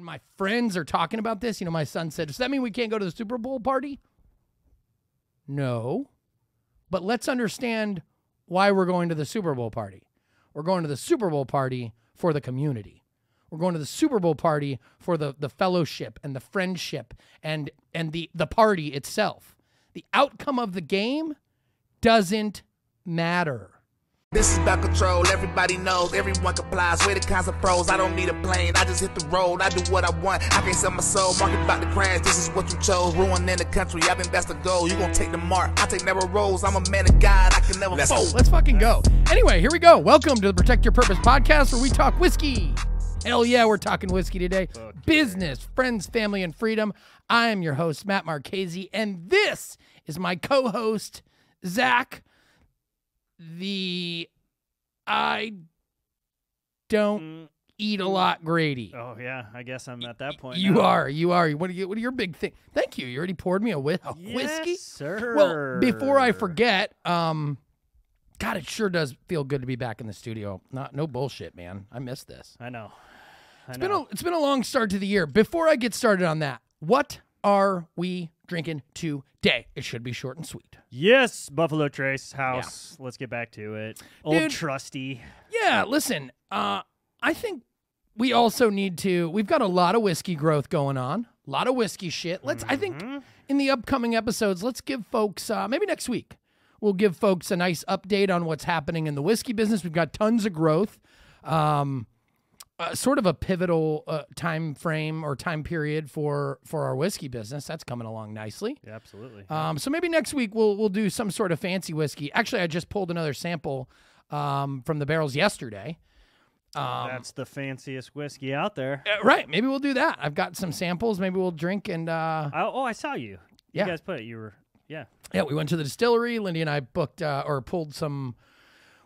my friends are talking about this, my son said, does that mean we can't go to the Super Bowl party? No. But let's understand why we're going to the Super Bowl party. We're going to the Super Bowl party for the community. We're going to the Super Bowl party for the fellowship and the friendship and the party itself. The outcome of the game doesn't matter. This is about control, everybody knows, everyone complies, we're the kinds of pros, I don't need a plane, I just hit the road, I do what I want, I can't sell my soul, market about to crash, this is what you chose, ruining the country, I think that's the goal, you gon' take the mark, I take narrow roads, I'm a man of God, I can never fold. Let's fucking go. Anyway, here we go. Welcome to the Protect Your Purpose podcast where we talk whiskey. Hell yeah, we're talking whiskey today. Business, friends, family, and freedom. I am your host, Matt Marchese, and this is my co-host, Zach. I don't eat a lot, Grady. Oh yeah, I guess I'm at that point. You now. are. What are your big thing? Thank you. You already poured me a whiskey. Yes, sir. Well, before I forget, God, it sure does feel good to be back in the studio. No bullshit, man. I miss this. I know. It's been a long start to the year. Before I get started on that, what are we drinking today? It should be short and sweet. Yes, Buffalo Trace House. Yeah. Let's get back to it. Old trusty. Yeah, listen, I think we also need to, we've got a lot of whiskey growth going on, a lot of whiskey shit. I think in the upcoming episodes, let's give folks, maybe next week, we'll give folks a nice update on what's happening in the whiskey business. We've got tons of growth. Sort of a pivotal time frame or time period for our whiskey business. That's coming along nicely. Yeah, absolutely. So maybe next week we'll do some sort of fancy whiskey. Actually, I just pulled another sample from the barrels yesterday. That's the fanciest whiskey out there. Right. Maybe we'll do that. I've got some samples. Maybe we'll drink and. I saw you. Yeah. You guys put it. You were. Yeah. Yeah. We went to the distillery. Lindy and I booked or pulled some.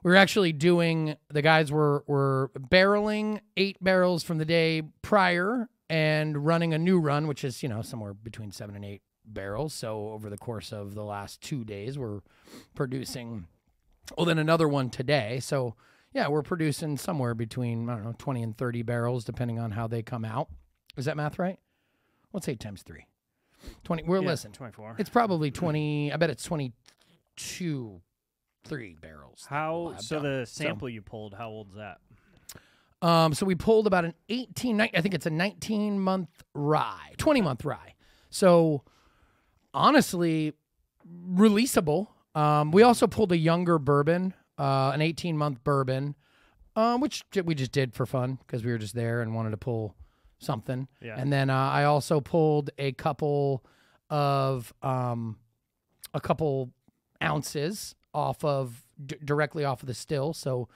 We were actually doing, the guys were barreling 8 barrels from the day prior and running a new run, which is, somewhere between 7 and 8 barrels. So over the course of the last 2 days, we're producing, then another one today. So yeah, we're producing somewhere between, 20 and 30 barrels, depending on how they come out. Is that math right? What's 8 times 3? 20. Listen, 24. It's probably 20. I bet it's 22. 3 barrels. The sample you pulled, how old is that? So we pulled about an 19-month rye, 20-month rye. So honestly, releasable. We also pulled a younger bourbon, an 18-month bourbon, which we just did for fun because we were just there and wanted to pull something. Yeah. And then I also pulled a couple ounces directly off of the still, so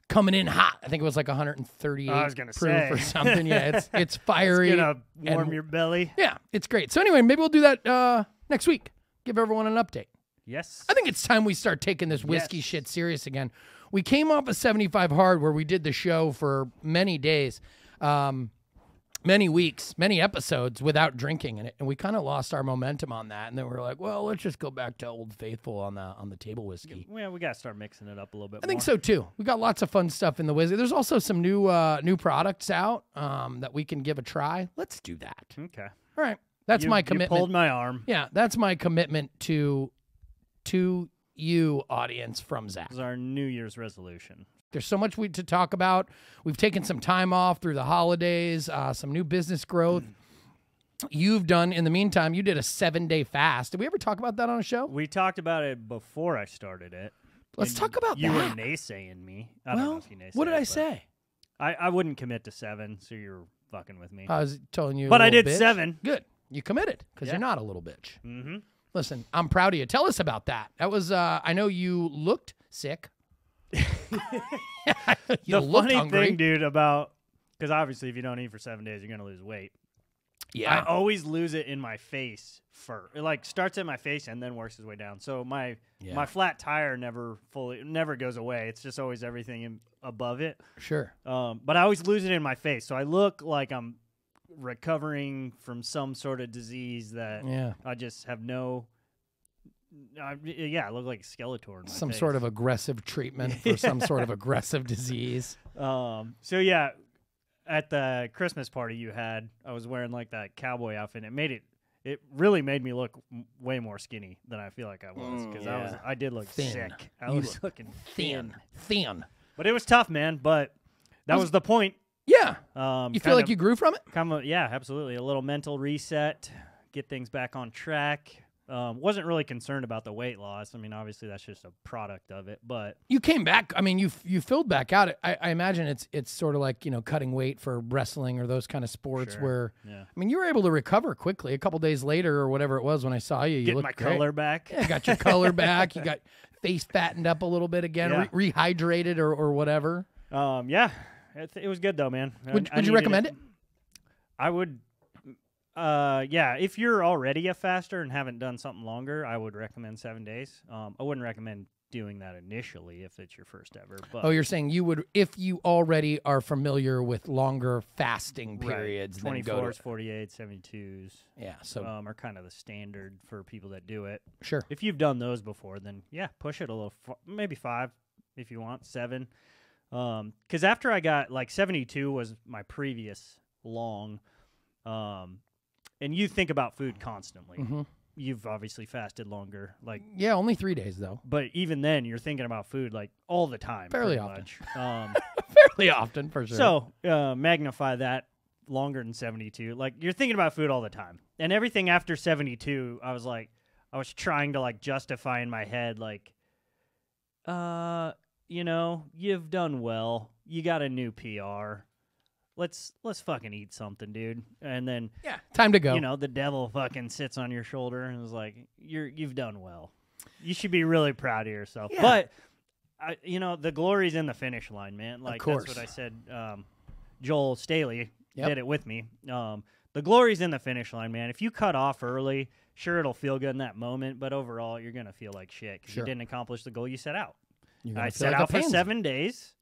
coming in hot. I think it was like 138 I was gonna proof say. or something. Yeah, it's fiery. It's gonna warm your belly. Yeah, it's great. So anyway, maybe we'll do that next week. Give everyone an update. Yes. I think it's time we start taking this whiskey shit serious again. We came off a 75 hard where we did the show for many days, many weeks, many episodes without drinking in it, and we kind of lost our momentum on that. And then we were like, well, let's just go back to Old Faithful on the table whiskey. Yeah, we got to start mixing it up a little bit. I think so too. We got lots of fun stuff in the whiskey. There's also some new products out that we can give a try. Let's do that. Okay. All right. That's my commitment. You pulled my arm. Yeah, that's my commitment to you, audience, from Zach. This is our New Year's resolution. There's so much to talk about. We've taken some time off through the holidays, some new business growth. You've done, in the meantime, you did a 7-day fast. Did we ever talk about that on a show? We talked about it before I started it. Let's talk about you that. You were naysaying me. I don't know if you naysayed. What did I say? I wouldn't commit to 7, so you're fucking with me. I was telling you. But I did bitch. 7. Good. You committed because Yeah. you're not a little bitch. Mm-hmm. Listen, I'm proud of you. Tell us about that. That was, I know you looked sick. You The looked funny hungry. thing, dude, because obviously if you don't eat for 7 days, you're going to lose weight. Yeah. I always lose it in my face first. It starts at my face and then works its way down. So my flat tire never goes away. It's just always everything above it. Sure. But I always lose it in my face. So I look like I'm recovering from some sort of disease that I just have no. I look like a Skeletor in my Some face. sort of aggressive treatment for some sort of aggressive disease. So yeah, at the Christmas party you had, I was wearing like that cowboy outfit. It really made me look way more skinny than I feel like I was, because I did look thin. sick. I was looking thin. But it was tough, man. But that was the point. Yeah. You feel like you grew from it? Yeah, absolutely. A little mental reset, get things back on track. Wasn't really concerned about the weight loss. I mean, obviously that's just a product of it, but you came back. I mean, you filled back out. I imagine it's sort of like, cutting weight for wrestling or those kind of sports where, I mean, you were able to recover quickly. A couple days later or whatever it was when I saw you, you looked great. Color back. Yeah, got your color back. You got face fattened up a little bit again, rehydrated or whatever. Yeah, it was good though, man. Would you recommend it? I would. Yeah, if you're already a faster and haven't done something longer, I would recommend 7 days. I wouldn't recommend doing that initially if it's your first ever. But you're saying you would, if you already are familiar with longer fasting periods, right. 24s, 48s, 72s. Yeah, so are kind of the standard for people that do it. Sure. If you've done those before, then push it a little, maybe 5 if you want, 7. Because after I got 72 was my previous long. And you think about food constantly. Mm-hmm. You've obviously fasted longer. Only 3 days though. But even then, you're thinking about food all the time. Fairly often. Fairly often, for sure. So magnify that longer than 72. You're thinking about food all the time. And everything after 72, I was trying to justify in my head, you've done well. You got a new PR. Let's fucking eat something, dude. And then time to go. The devil fucking sits on your shoulder and is like, you've done well. You should be really proud of yourself. Yeah. But the glory's in the finish line, man. Of course. That's what I said. Joel Staley did it with me. The glory's in the finish line, man. If you cut off early, sure, it'll feel good in that moment, but overall, you're gonna feel like shit because you didn't accomplish the goal you set out. I set out for 7 days.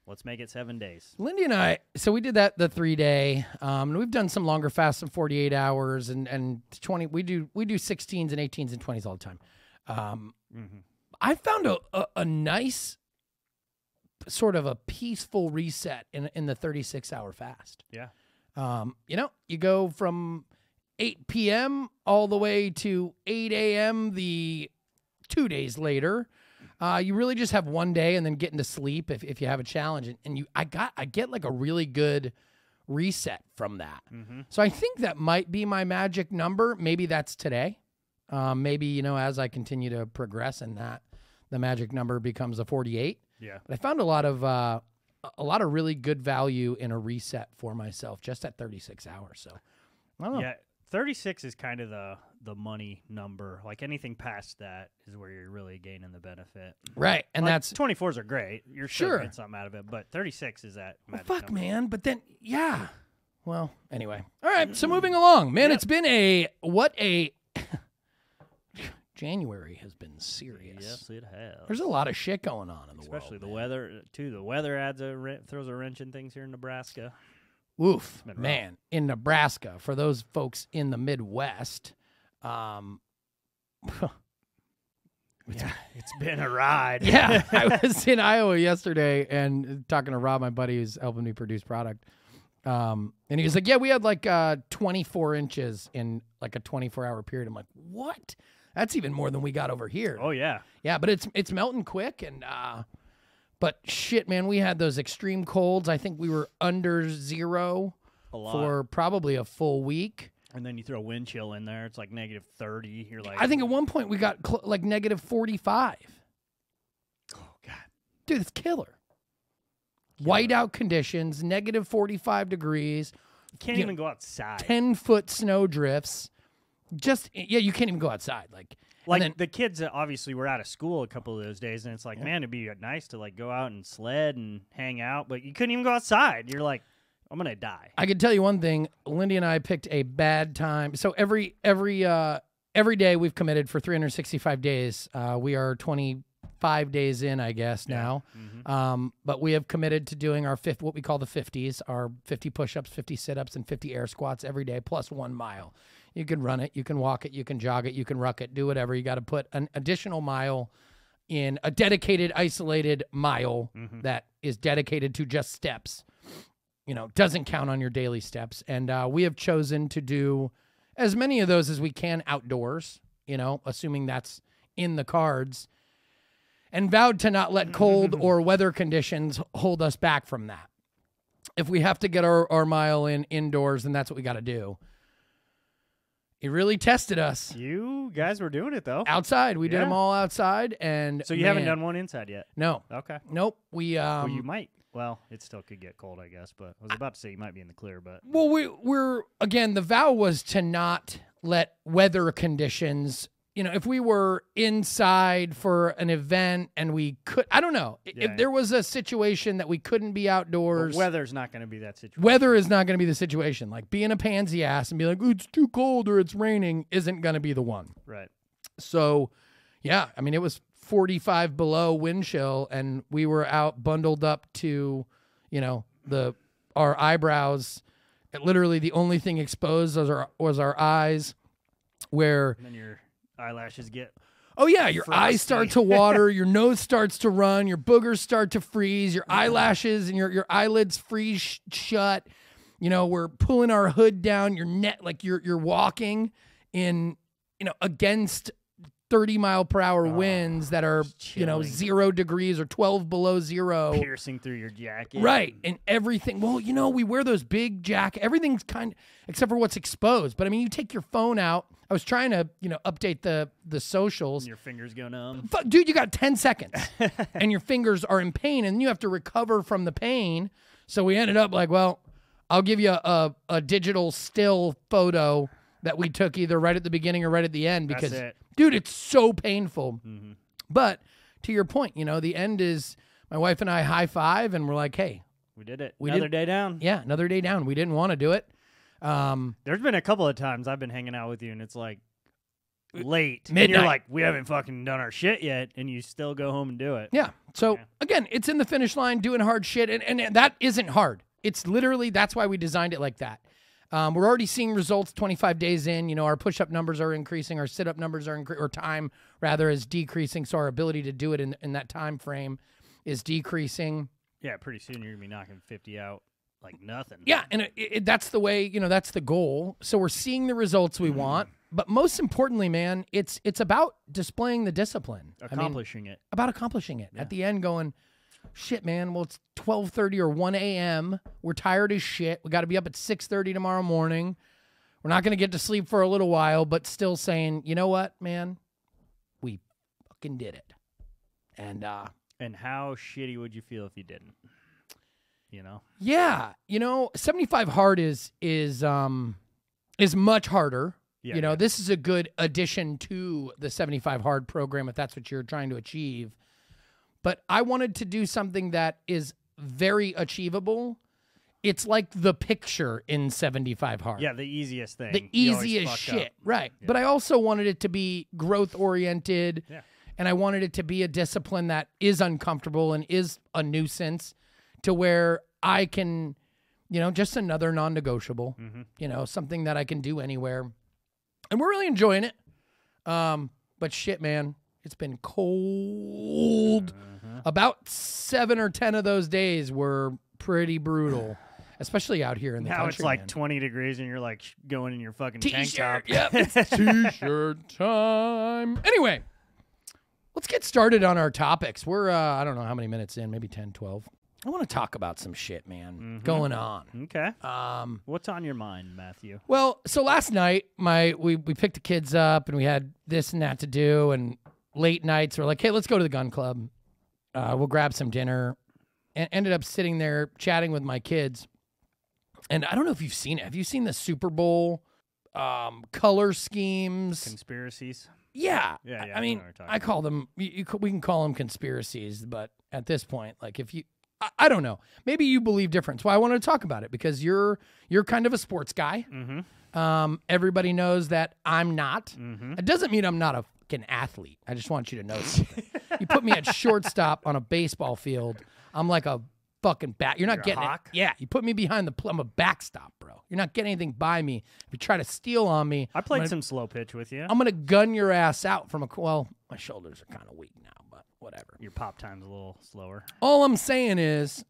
Let's make it 7 days. Lindy and I, so we did the 3-day. And we've done some longer fasts of 48 hours and 20. We do 16s and 18s and 20s all the time. I found a nice sort of a peaceful reset in the 36-hour fast. Yeah. You go from 8 p.m. all the way to 8 a.m. the 2 days later. You really just have one day and then get into sleep if you have a challenge. And I get a really good reset from that. Mm-hmm. So I think that might be my magic number. Maybe that's today. Maybe, as I continue to progress in that, the magic number becomes a 48. Yeah. But I found a lot of really good value in a reset for myself just at 36 hours. So I don't know. Yeah. 36 is kind of the money number. Anything past that is where you're really gaining the benefit. Right. And that's 24s are great. You're sure getting something out of it, but 36 is that magic number. Man. But then, well, anyway. All right. So moving along, man, It's been January has been serious. Yes, it has. There's a lot of shit going on in the world. Especially the weather, too. The weather throws a wrench in things here in Nebraska. Oof, man, in Nebraska, for those folks in the Midwest, it's been a ride. Yeah, I was in Iowa yesterday and talking to Rob, my buddy who's helping me produce product, and he was like, we had 24 inches in a 24-hour period. I'm like, what? That's even more than we got over here. Oh, yeah. Yeah, but it's melting quick and... But shit, man, we had those extreme colds. I think we were under 0 for probably a full week. And then you throw wind chill in there. It's negative 30. You're I think at one point we got negative 45. Oh, God. Dude, it's killer. Whiteout conditions, negative 45 degrees. You can't even go outside. 10-foot snow drifts. You can't even go outside. The kids obviously were out of school a couple of those days, and it's man, it'd be nice to go out and sled and hang out, but you couldn't even go outside. You're like, I'm gonna die. I can tell you one thing. Lindy and I picked a bad time. So every day we've committed for 365 days. We are 25 days in, I guess now. Mm-hmm. But we have committed to doing our what we call the 50s, our 50 push-ups, 50 sit-ups, and 50 air squats every day, plus 1 mile. You can run it, you can walk it, you can jog it, you can ruck it, do whatever. You got to put an additional mile in a dedicated, isolated mile that is dedicated to just steps. doesn't count on your daily steps. And we have chosen to do as many of those as we can outdoors, assuming that's in the cards, and vowed to not let cold or weather conditions hold us back from that. If we have to get our mile in indoors, then that's what we got to do. It really tested us. You guys were doing it, though. Outside. We did them all outside. And so you haven't done one inside yet? No. Okay. Nope. Well, you might. Well, it still could get cold, I guess. But I was about to say you might be in the clear. But well, we're again, the vow was to not let weather conditions, if we were inside for an event and we could, I don't know. If there was a situation that we couldn't be outdoors. But weather's not going to be that situation. Weather is not going to be the situation. Like being a pansy ass and be like, it's too cold or it's raining isn't going to be the one. Right. So, yeah, it was 45 below wind chill and we were out bundled up to, our eyebrows. Literally the only thing exposed was our eyes where. And then your eyelashes get your eyes start to water, your nose starts to run, your boogers start to freeze, your eyelashes and your eyelids freeze shut. We're pulling our hood down, your neck, like you're walking in, against 30-mile-per-hour winds that are, chilling. 0 degrees or 12 below zero. Piercing through your jacket. Right. And everything. Well, we wear those big jackets. Everything's except for what's exposed. But, you take your phone out. I was trying to, update the socials. And your fingers go numb. Dude, you got 10 seconds. And your fingers are in pain. And you have to recover from the pain. So we ended up like, well, I'll give you a digital still photo that we took either right at the beginning or right at the end. Because, dude, it's so painful. Mm-hmm. But to your point, the end is my wife and I high five. And we're like, hey. We did it. Another day down. Yeah, another day down. We didn't want to do it. There's been a couple of times I've been hanging out with you and it's like late. Midnight. And you're like, we haven't fucking done our shit yet. And you still go home and do it. Yeah. So again, it's in the finish line doing hard shit. And that isn't hard. It's literally, that's why we designed it like that. We're already seeing results 25 days in. Our push-up numbers are increasing. Our sit-up numbers are or time rather is decreasing. So our ability to do it in that time frame is decreasing. Yeah, pretty soon you're going to be knocking 50 out. Like nothing. Yeah, and that's the way, that's the goal. So we're seeing the results we want. But most importantly, man, it's about displaying the discipline. Accomplishing it. About accomplishing it. Yeah. At the end going, shit, man, well, it's 12:30 or 1 a.m. We're tired as shit. We got to be up at 6:30 tomorrow morning. We're not going to get to sleep for a little while, but still saying, you know what, man? We fucking did it. And how shitty would you feel if you didn't? Yeah. 75 hard is much harder. Yeah, This is a good addition to the 75 hard program if that's what you're trying to achieve. But I wanted to do something that is very achievable. It's like the picture in 75 hard. Yeah, the easiest thing. The easiest shit. Right. Yeah. But I also wanted it to be growth oriented. Yeah. And I wanted it to be a discipline that is uncomfortable and is a nuisance to where I can, just another non-negotiable, something that I can do anywhere. And we're really enjoying it. But shit, man, it's been cold. About 7 or 10 of those days were pretty brutal, especially out here in the country. Now it's like 20 degrees and you're like going in your fucking tank top. Yep, it's T-shirt time. Anyway, let's get started on our topics. We're, I don't know how many minutes in, maybe 10, 12. I want to talk about some shit, man, going on. Okay. What's on your mind, Matthew? Well, so last night, we picked the kids up and we had this and that to do, and late nights we're like, hey, let's go to the gun club. We'll grab some dinner. And ended up sitting there chatting with my kids. And I don't know if you've seen it. Have you seen the Super Bowl color schemes? Conspiracies? Yeah. Yeah. I mean, I call them, we can call them conspiracies, but at this point, like if you, I don't know. Maybe you believe different. So I wanted to talk about it because you're kind of a sports guy. Everybody knows that I'm not. It doesn't mean I'm not a fucking athlete. I just want you to know something. You put me at shortstop on a baseball field, I'm like a fucking bat. You're not getting it. Yeah, you put me behind the I'm a backstop, bro. You're not getting anything by me. If you try to steal on me, I played some slow pitch with you. I'm gonna gun your ass out from my shoulders are kind of weak now, but whatever. Your pop time's a little slower. All I'm saying is,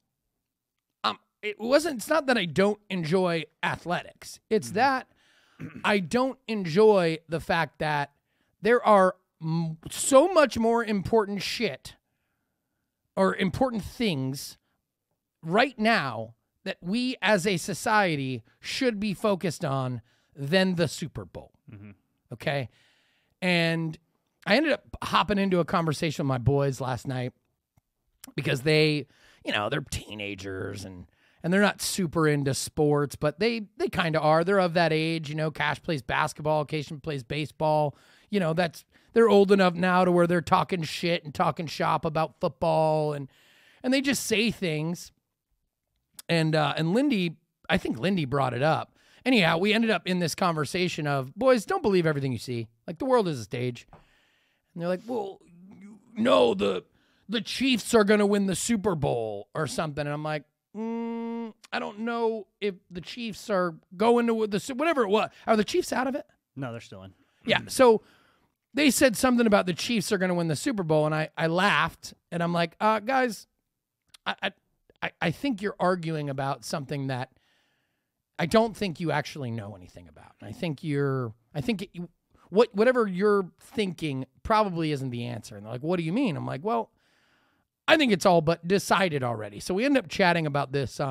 it's not that I don't enjoy athletics. It's that I don't enjoy the fact that there are so much more important shit or important things right now that we as a society should be focused on than the Super Bowl. Okay? And I ended up hopping into a conversation with my boys last night because they, they're teenagers and they're not super into sports, but they kind of are. They're of that age. Cash plays basketball, Cation plays baseball. They're old enough now to where they're talking shit and talking shop about football, and they just say things. And Lindy, I think Lindy brought it up. Anyhow, we ended up in this conversation of, boys, don't believe everything you see. Like, the world is a stage. And they're like, well, the Chiefs are going to win the Super Bowl or something. And I'm like, I don't know if the Chiefs are going to the whatever it was. Are the Chiefs out of it? No, they're still in. Yeah. So they said something about the Chiefs are going to win the Super Bowl, and I laughed, and I'm like, guys, I think you're arguing about something that I don't think you actually know anything about. I think whatever you're thinking probably isn't the answer. And they're like, what do you mean? I'm like, well, I think it's all but decided already. So we end up chatting about this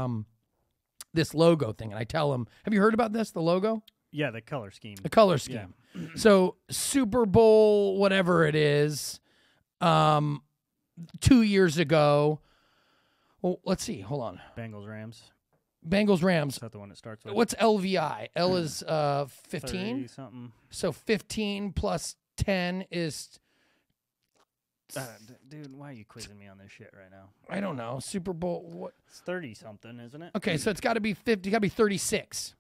this logo thing, and I tell them, have you heard about this, the logo? Yeah, the color scheme. The color scheme. Yeah. So Super Bowl, whatever it is, 2 years ago. Well, let's see. Hold on. Bengals, Rams. Is that the one that starts with? What's LVI? L is 15. Something. So 15 plus 10 is. Dude, why are you quizzing me on this shit right now? I don't know. Super Bowl. What? It's 30 something, isn't it? Okay, so it's got to be 50. Got to be 36.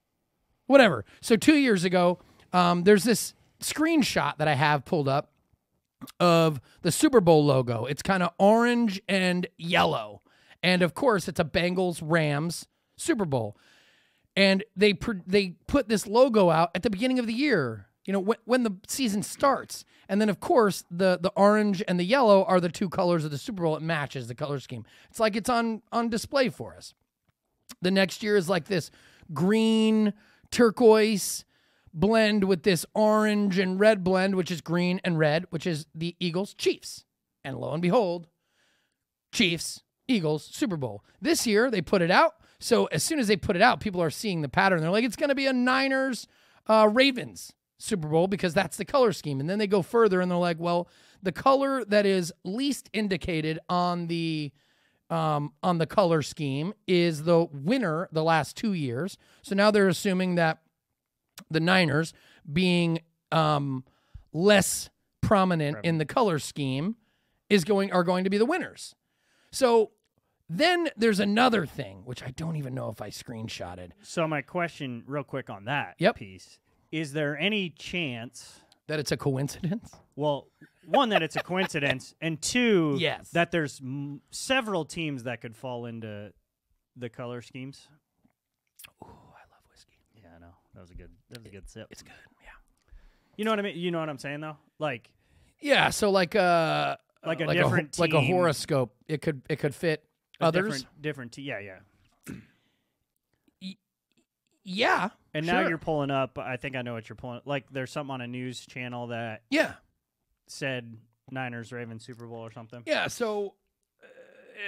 Whatever. So 2 years ago, there's this screenshot that I have pulled up of the Super Bowl logo. It's kind of orange and yellow. And, of course, it's a Bengals-Rams Super Bowl. And they put this logo out at the beginning of the year, when the season starts. And then, of course, the orange and the yellow are the two colors of the Super Bowl. It matches the color scheme. It's like it's on display for us. The next year is like this green turquoise blend with this orange and red blend, which is green and red, which is the Eagles Chiefs. And lo and behold, Chiefs Eagles Super Bowl. This year they put it out. So as soon as they put it out, people are seeing the pattern. They're like, it's going to be a Niners Ravens Super Bowl because that's the color scheme. And then they go further and they're like, well, the color that is least indicated on the color scheme is the winner the last 2 years. So now they're assuming that the Niners, being less prominent in the color scheme, are going to be the winners. So then there's another thing, which I don't even know if I screenshotted. So my question real quick on that piece, is there any chance that it's a coincidence? Well, one, that it's a coincidence, and two, yes, that there's several teams that could fall into the color schemes. Ooh, I love whiskey. Yeah, I know. That was a good sip. It's good, yeah. You know what I mean? You know what I'm saying, though? Like, yeah, so like a different team. Like a horoscope. It could fit others. Different yeah. Yeah. And now you're pulling up, I think I know what you're pulling. Like, there's something on a news channel that said Niners Ravens Super Bowl or something. Yeah, so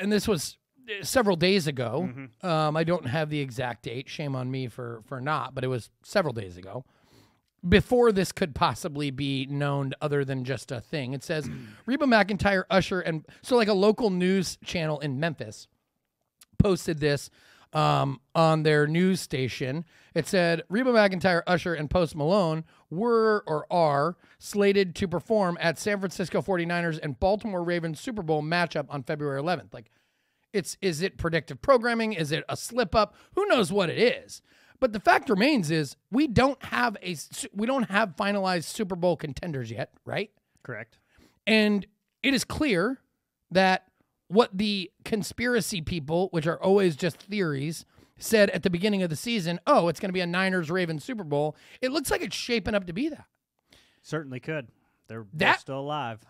and this was several days ago. Mm-hmm. I don't have the exact date. Shame on me for not, but it was several days ago. Before this could possibly be known other than just a thing. It says Reba McEntire, Usher, and so like a local news channel in Memphis posted this on their news station. It said Reba McEntire, Usher, and Post Malone were or are slated to perform at San Francisco 49ers and Baltimore Ravens Super Bowl matchup on February 11th. Like, is it predictive programming? Is it a slip up? Who knows what it is? But the fact remains is we don't have finalized Super Bowl contenders yet, right? Correct. And it is clear that what the conspiracy people, which are always just theories, said at the beginning of the season, oh, it's going to be a Niners-Ravens Super Bowl. It looks like it's shaping up to be that. Certainly could. They're still alive.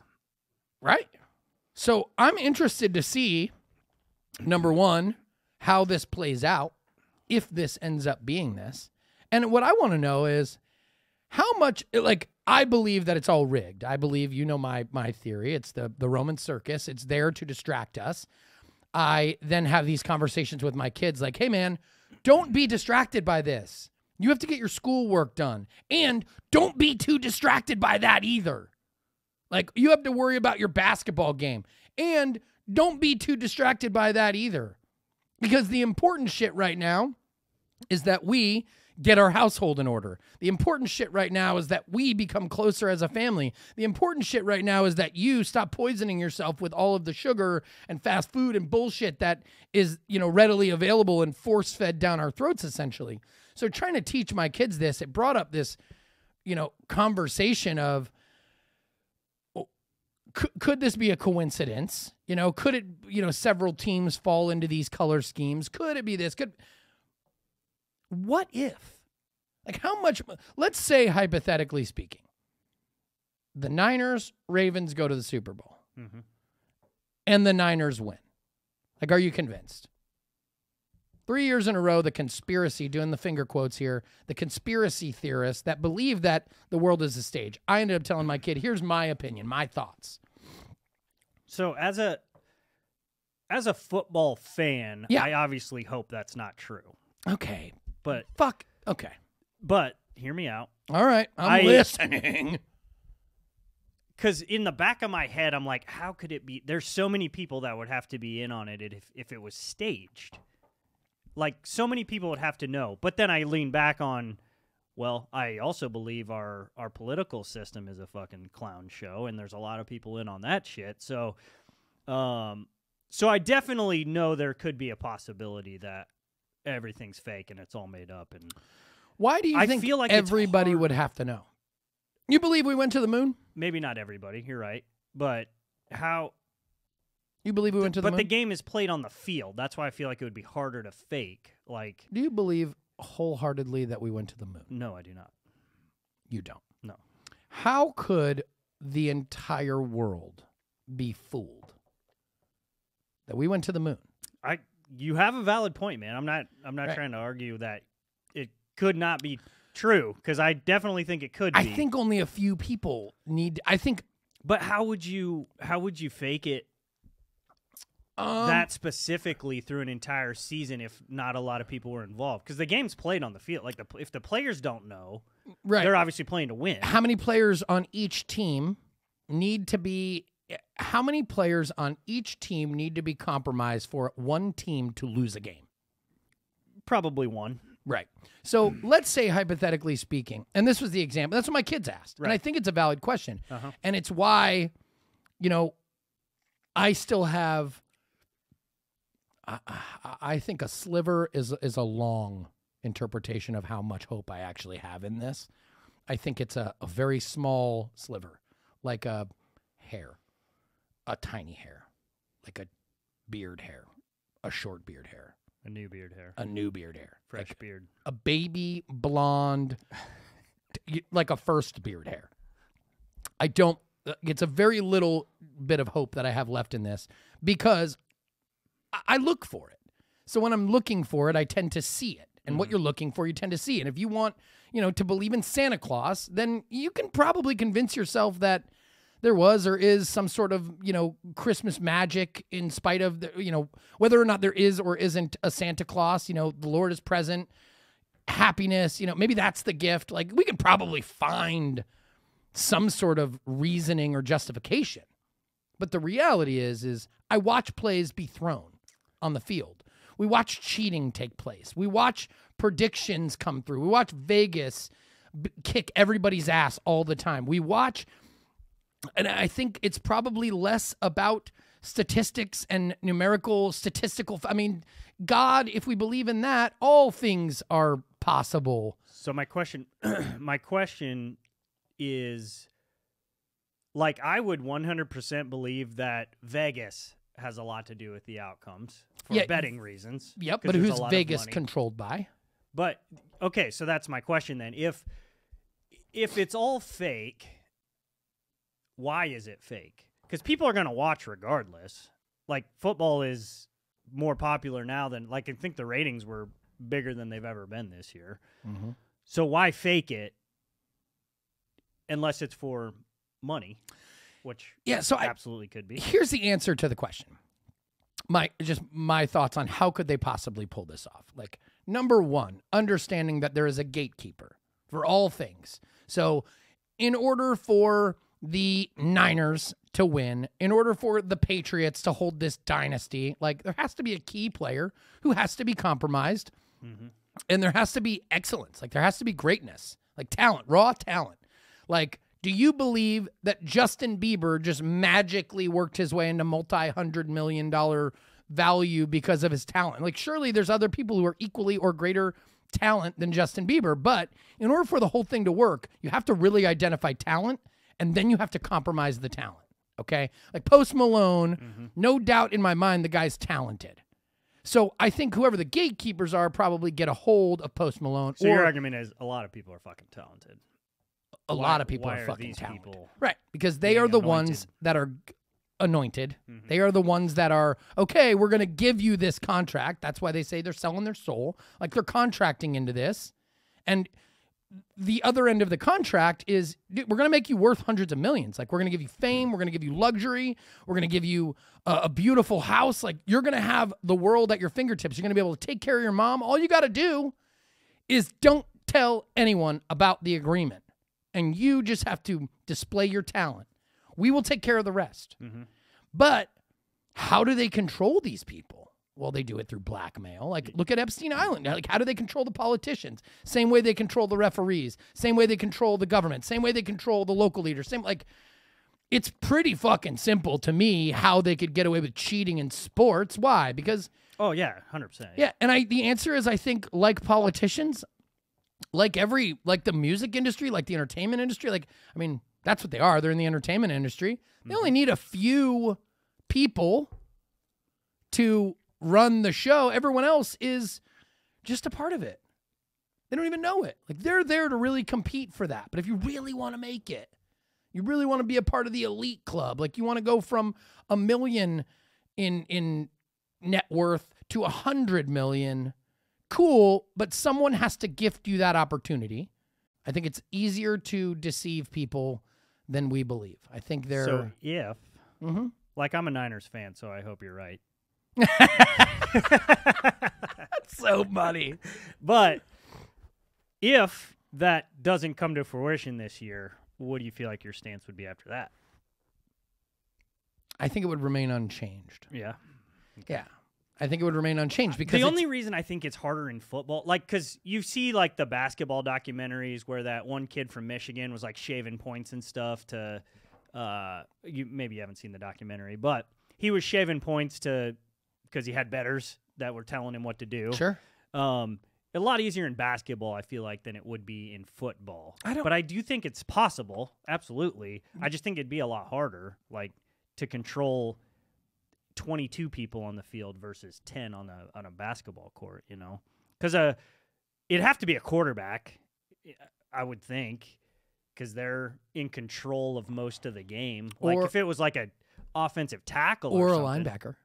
Right. So I'm interested to see, number one, how this plays out, if this ends up being this. And what I want to know is how much, like, I believe that it's all rigged. I believe, you know, my theory. It's the Roman circus. It's there to distract us. I then have these conversations with my kids like, hey, man, don't be distracted by this. You have to get your schoolwork done. And don't be too distracted by that either. Like, you have to worry about your basketball game. And don't be too distracted by that either. Because the important shit right now is that we get our household in order. The important shit right now is that we become closer as a family. The important shit right now is that you stop poisoning yourself with all of the sugar and fast food and bullshit that is, you know, readily available and force-fed down our throats, essentially. So trying to teach my kids this, it brought up this, you know, conversation of, could this be a coincidence? You know, could it, you know, several teams fall into these color schemes? Could it be this? What if? Like, how much? Let's say, hypothetically speaking, the Niners, Ravens go to the Super Bowl, and the Niners win. Like, are you convinced? 3 years in a row, the conspiracy, doing the finger quotes here, the conspiracy theorists that believe that the world is a stage. I ended up telling my kid, here's my opinion, my thoughts. So as a football fan, yeah. I obviously hope that's not true. Okay. But fuck. Okay. But hear me out. All right. I'm listening. Because in the back of my head, I'm like, how could it be? There's so many people that would have to be in on it if it was staged. Like, so many people would have to know. But then I lean back on, well, I also believe our political system is a fucking clown show, and there's a lot of people in on that shit. So I definitely know there could be a possibility that everything's fake and it's all made up. And why do you think feel like everybody would have to know? You believe we went to the moon? Maybe not everybody. You're right. But how... You believe we went to the moon? But the game is played on the field. That's why I feel like it would be harder to fake. Like, do you believe wholeheartedly that we went to the moon? No, I do not. You don't? No. How could the entire world be fooled that we went to the moon? You have a valid point, man. I'm not right. Trying to argue that it could not be true, because I definitely think it could be. I think only a few people need. But how would you fake it? That specifically through an entire season, if not a lot of people were involved, because the game's played on the field. Like, if the players don't know, right, they're obviously playing to win. How many players on each team need to be? How many players on each team need to be compromised for one team to lose a game? Probably one. Right. So let's say, hypothetically speaking, and this was the example. That's what my kids asked, right. And I think it's a valid question, and it's why, you know, I still have. I think a sliver is a long interpretation of how much hope I actually have in this. I think it's a very small sliver, like a hair, a tiny hair, like a beard hair, a short beard hair. A new beard hair. A new beard hair. Fresh like beard. A baby blonde, like a first beard hair. It's a very little bit of hope that I have left in this, because I look for it. So when I'm looking for it, I tend to see it. And what you're looking for, you tend to see. And if you want, you know, to believe in Santa Claus, then you can probably convince yourself that there was or is some sort of, you know, Christmas magic, in spite of, the, you know, whether or not there is or isn't a Santa Claus. You know, the Lord is present, happiness, you know, maybe that's the gift. Like, we could probably find some sort of reasoning or justification. But the reality is I watch plays be thrown on the field. We watch cheating take place. We watch predictions come through. We watch Vegas kick everybody's ass all the time. We watch, and I think it's probably less about statistics and statistical. I mean, God, if we believe in that, all things are possible. So my question is, like, I would 100% believe that Vegas has a lot to do with the outcomes for betting reasons. Yep, but who's Vegas controlled by? But, okay, so that's my question then. If it's all fake, why is it fake? Because people are going to watch regardless. Like, football is more popular now than I think the ratings were bigger than they've ever been this year. Mm-hmm. So why fake it unless it's for money, which absolutely could be. Here's the answer to the question. My thoughts on how could they possibly pull this off. Like, number one, understanding that there is a gatekeeper for all things. So in order for the Niners to win, in order for the Patriots to hold this dynasty, like, there has to be a key player who has to be compromised, and there has to be excellence. Like, there has to be greatness, like talent, raw talent. Like, do you believe that Justin Bieber just magically worked his way into multi-$100 million value because of his talent? Like, surely there's other people who are equally or greater talent than Justin Bieber, but in order for the whole thing to work, you have to really identify talent, and then you have to compromise the talent, okay? Like Post Malone, no doubt in my mind, the guy's talented. So I think whoever the gatekeepers are probably get a hold of Post Malone. So your argument is a lot of people are fucking talented. A lot of people are fucking talented. Right, because they are the ones that are anointed. They are the ones that are, okay, we're going to give you this contract. That's why they say they're selling their soul. Like, they're contracting into this. And the other end of the contract is, dude, we're going to make you worth hundreds of millions. Like, we're going to give you fame. We're going to give you luxury. We're going to give you a beautiful house. Like, you're going to have the world at your fingertips. You're going to be able to take care of your mom. All you got to do is don't tell anyone about the agreement. And you just have to display your talent. We will take care of the rest. But how do they control these people? Well, they do it through blackmail. Like, look at Epstein Island. Like, how do they control the politicians? Same way they control the referees. Same way they control the government. Same way they control the local leaders. It's pretty fucking simple to me how they could get away with cheating in sports. Why? Because... Oh, yeah, 100%. Yeah, and the answer is, I think, like politicians... like the music industry, like the entertainment industry, that's what they are. They're in the entertainment industry. They only need a few people to run the show. Everyone else is just a part of it. They don't even know it. Like, they're there to really compete for that. But if you really want to make it, you really want to be a part of the elite club, like you want to go from $1 million in net worth to $100 million, cool, but someone has to gift you that opportunity. I think it's easier to deceive people than we believe. I think they're... So if... Like, I'm a Niners fan, so I hope you're right. That's so funny. But if that doesn't come to fruition this year, what do you feel like your stance would be after that? I think it would remain unchanged. Yeah. Okay. Yeah. I think it would remain unchanged because the only reason I think it's harder in football, like, because you see, like, the basketball documentaries where that one kid from Michigan was, like, shaving points and stuff to, maybe you haven't seen the documentary, but he was shaving points because he had bettors that were telling him what to do. Sure. A lot easier in basketball, I feel like, than it would be in football. But I do think it's possible, absolutely. I just think it'd be a lot harder, like, to control 22 people on the field versus 10 on a basketball court, you know? Because it'd have to be a quarterback, I would think, because they're in control of most of the game. Like, if it was like an offensive tackle or a something, linebacker.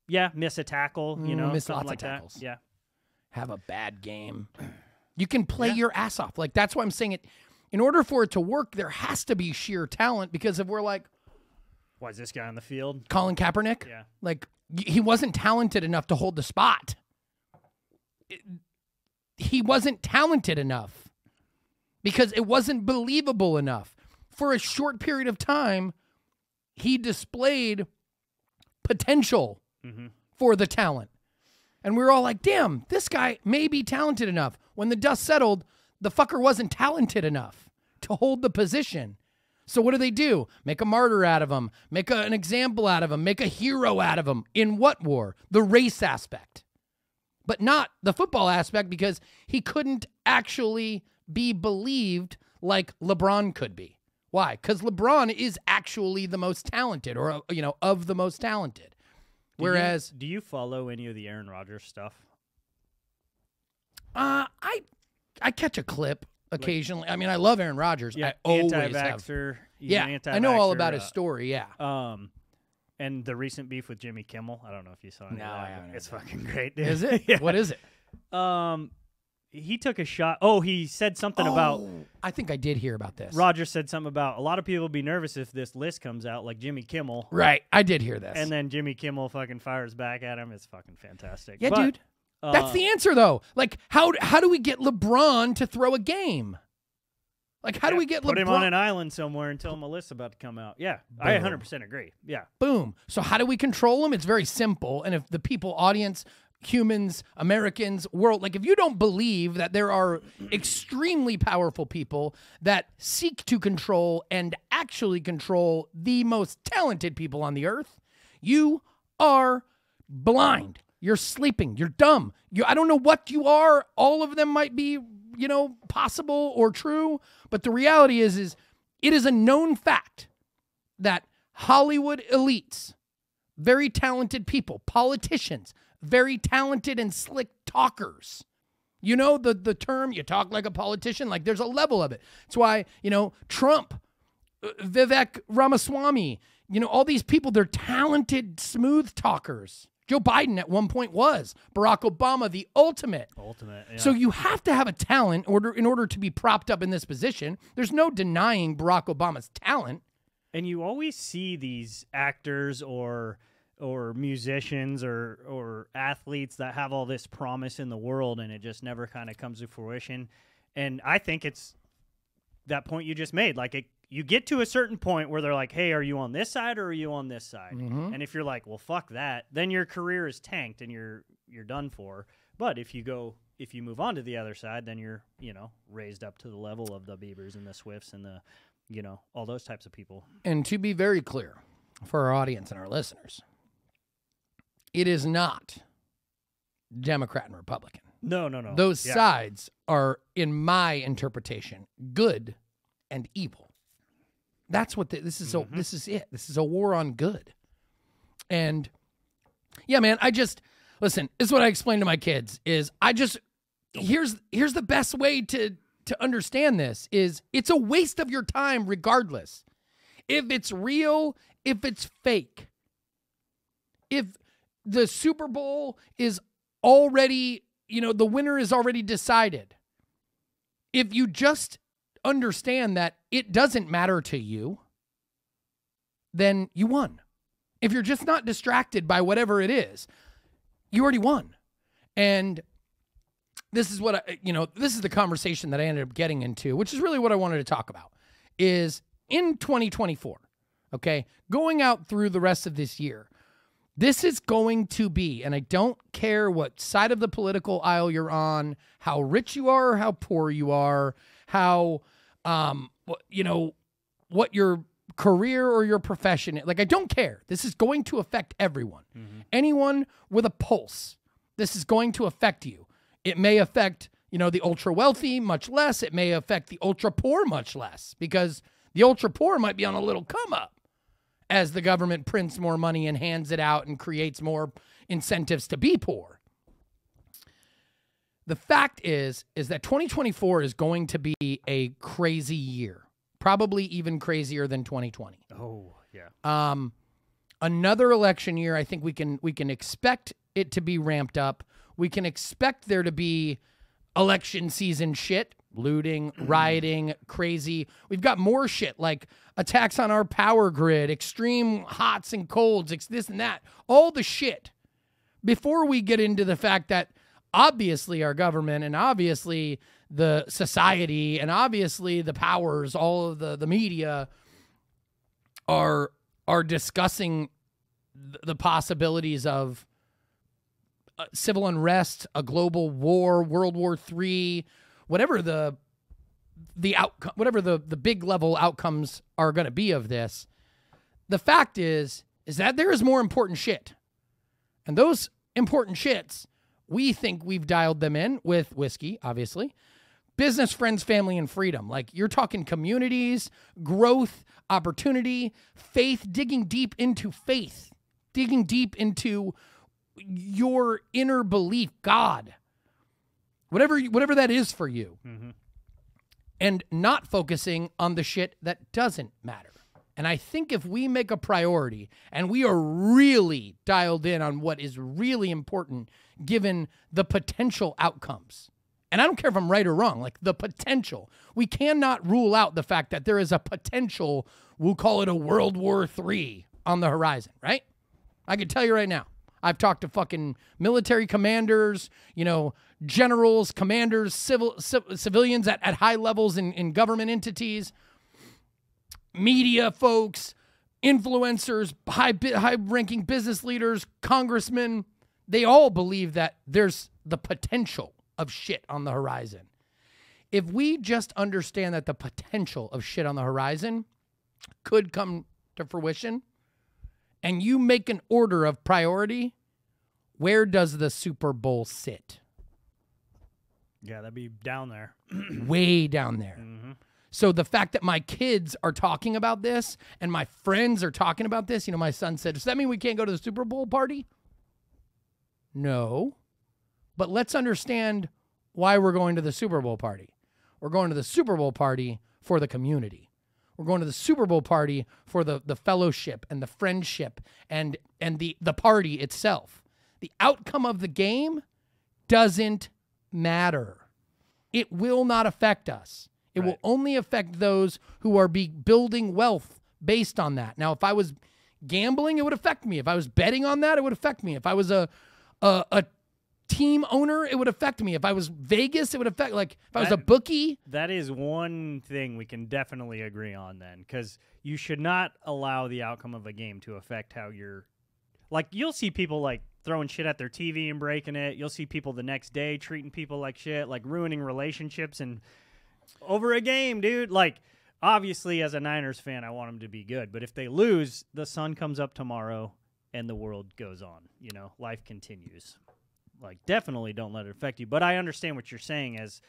Yeah, miss a tackle, you know, miss something lots like of tackles. that. Yeah. Have a bad game. You can play your ass off. Like, that's why I'm saying it. In order for it to work, there has to be sheer talent, because if we're like, why is this guy on the field? Colin Kaepernick? Yeah. Like, he wasn't talented enough to hold the spot. He wasn't talented enough because it wasn't believable enough. For a short period of time, he displayed potential for the talent. And we were all like, damn, this guy may be talented enough. When the dust settled, the fucker wasn't talented enough to hold the position. So what do? Make a martyr out of him. Make an example out of him. Make a hero out of him. In what war? The race aspect. But not the football aspect, because he couldn't actually be believed like LeBron could be. Why? Because LeBron is actually the most talented, or, you know, of the most talented. Whereas... Do you follow any of the Aaron Rodgers stuff? I catch a clip occasionally. I mean, I love Aaron Rodgers. Yeah, I always anti-vaxxer. have. Yeah, I know all about his story. Yeah. And the recent beef with Jimmy Kimmel, I don't know if you saw it. No, I haven't. It's fucking great, dude. Is it? Yeah. What is it? He took a shot. Oh, he said something about. I think I did hear about this. Roger said something about a lot of people will be nervous if this list comes out, like Jimmy Kimmel. Right, I did hear this. And then Jimmy Kimmel fucking fires back at him. It's fucking fantastic. Yeah, but, dude. That's the answer, though. Like, how do we get LeBron to throw a game? Like, how do we get put LeBron? him on an island somewhere until Melissa's about to come out? Yeah, I 100% agree. Yeah. Boom. So how do we control him? It's very simple. And if the people, audience, humans, Americans, world, like if you don't believe that there are extremely powerful people that seek to control and actually control the most talented people on the earth, you are blind. You're sleeping. You're dumb. I don't know what you are. All of them might be, possible or true. But the reality is it is a known fact that Hollywood elites, very talented people, politicians, very talented and slick talkers. You know the term, you talk like a politician, like there's a level of it. That's why, Trump, Vivek Ramaswamy, all these people, they're talented, smooth talkers. Joe Biden at one point was. Barack Obama, the ultimate. Yeah. So you have to have a talent in order to be propped up in this position. There's no denying Barack Obama's talent. And you always see these actors or musicians or athletes that have all this promise in the world, and it just never kind of comes to fruition. And I think it's that point you just made. Like, you get to a certain point where they're like, hey, are you on this side or are you on this side? Mm-hmm. And if you're like, well, fuck that, then your career is tanked and you're done for. But if you move on to the other side, then you're, raised up to the level of the Biebers and the Swifts and the, all those types of people. And to be very clear for our audience and our listeners, it is not Democrat and Republican. No. Those sides are, in my interpretation, good and evil. That's what this is. Mm-hmm. This is it. This is a war on good. And yeah, man, listen, this is what I explain to my kids is here's the best way to understand this is it's a waste of your time regardless. If it's real, if it's fake. If the Super Bowl is already, the winner is already decided. If you just understand that it doesn't matter to you, then you won. If you're just not distracted by whatever it is, you already won. And this is what this is the conversation that I ended up getting into, which is really what I wanted to talk about, is in 2024, okay, going out through the rest of this year, this is going to be, and I don't care what side of the political aisle you're on, how rich you are or how poor you are, how, what your career or your profession is. Like, I don't care. This is going to affect everyone. Mm-hmm. Anyone with a pulse, this is going to affect you. It may affect, the ultra wealthy much less. It may affect the ultra poor much less because the ultra poor might be on a little come up as the government prints more money and hands it out and creates more incentives to be poor. The fact is that 2024 is going to be a crazy year, probably even crazier than 2020. Oh, yeah. Another election year, I think we can expect it to be ramped up. We can expect there to be election season shit, looting, rioting, crazy. We've got more shit like attacks on our power grid, extreme hots and colds, this and that. All the shit. Before we get into the fact that obviously our government and obviously the society and obviously the powers, all of the media are discussing the possibilities of civil unrest, a global war, World War III, whatever the outcome, whatever the big level outcomes are going to be of this. The fact is that there is more important shit. And those important shits, we think we've dialed them in with whiskey, obviously. Business, friends, family, and freedom. Like, you're talking communities, growth, opportunity, faith, digging deep into faith, digging deep into your inner belief, God, whatever that is for you, and not focusing on the shit that doesn't matter. And I think if we make a priority and we are really dialed in on what is really important, given the potential outcomes, and I don't care if I'm right or wrong, like the potential, we cannot rule out the fact that there is a potential, we'll call it a World War III on the horizon, right? I can tell you right now, I've talked to fucking military commanders, generals, commanders, civilians at high levels in government entities, media folks, influencers, high-ranking business leaders, congressmen. They all believe that there's the potential of shit on the horizon. If we just understand that the potential of shit on the horizon could come to fruition, and you make an order of priority, where does the Super Bowl sit? Yeah, that'd be down there. Way down there. Mm-hmm. So the fact that my kids are talking about this and my friends are talking about this, my son said, does that mean we can't go to the Super Bowl party? No. But let's understand why we're going to the Super Bowl party. We're going to the Super Bowl party for the community. We're going to the Super Bowl party for the fellowship and the friendship and the party itself. The outcome of the game doesn't matter. It will not affect us. It will only affect those who are building wealth based on that. Now, if I was gambling, it would affect me. If I was betting on that, it would affect me. If I was a team owner, it would affect me. If I was Vegas, it would affect, if I was a bookie. That is one thing we can definitely agree on then, because you should not allow the outcome of a game to affect how you're, you'll see people, throwing shit at their TV and breaking it. You'll see people the next day treating people like shit, ruining relationships and over a game, dude. Obviously, as a Niners fan, I want them to be good. But if they lose, the sun comes up tomorrow and the world goes on. Life continues. Definitely don't let it affect you. But I understand what you're saying as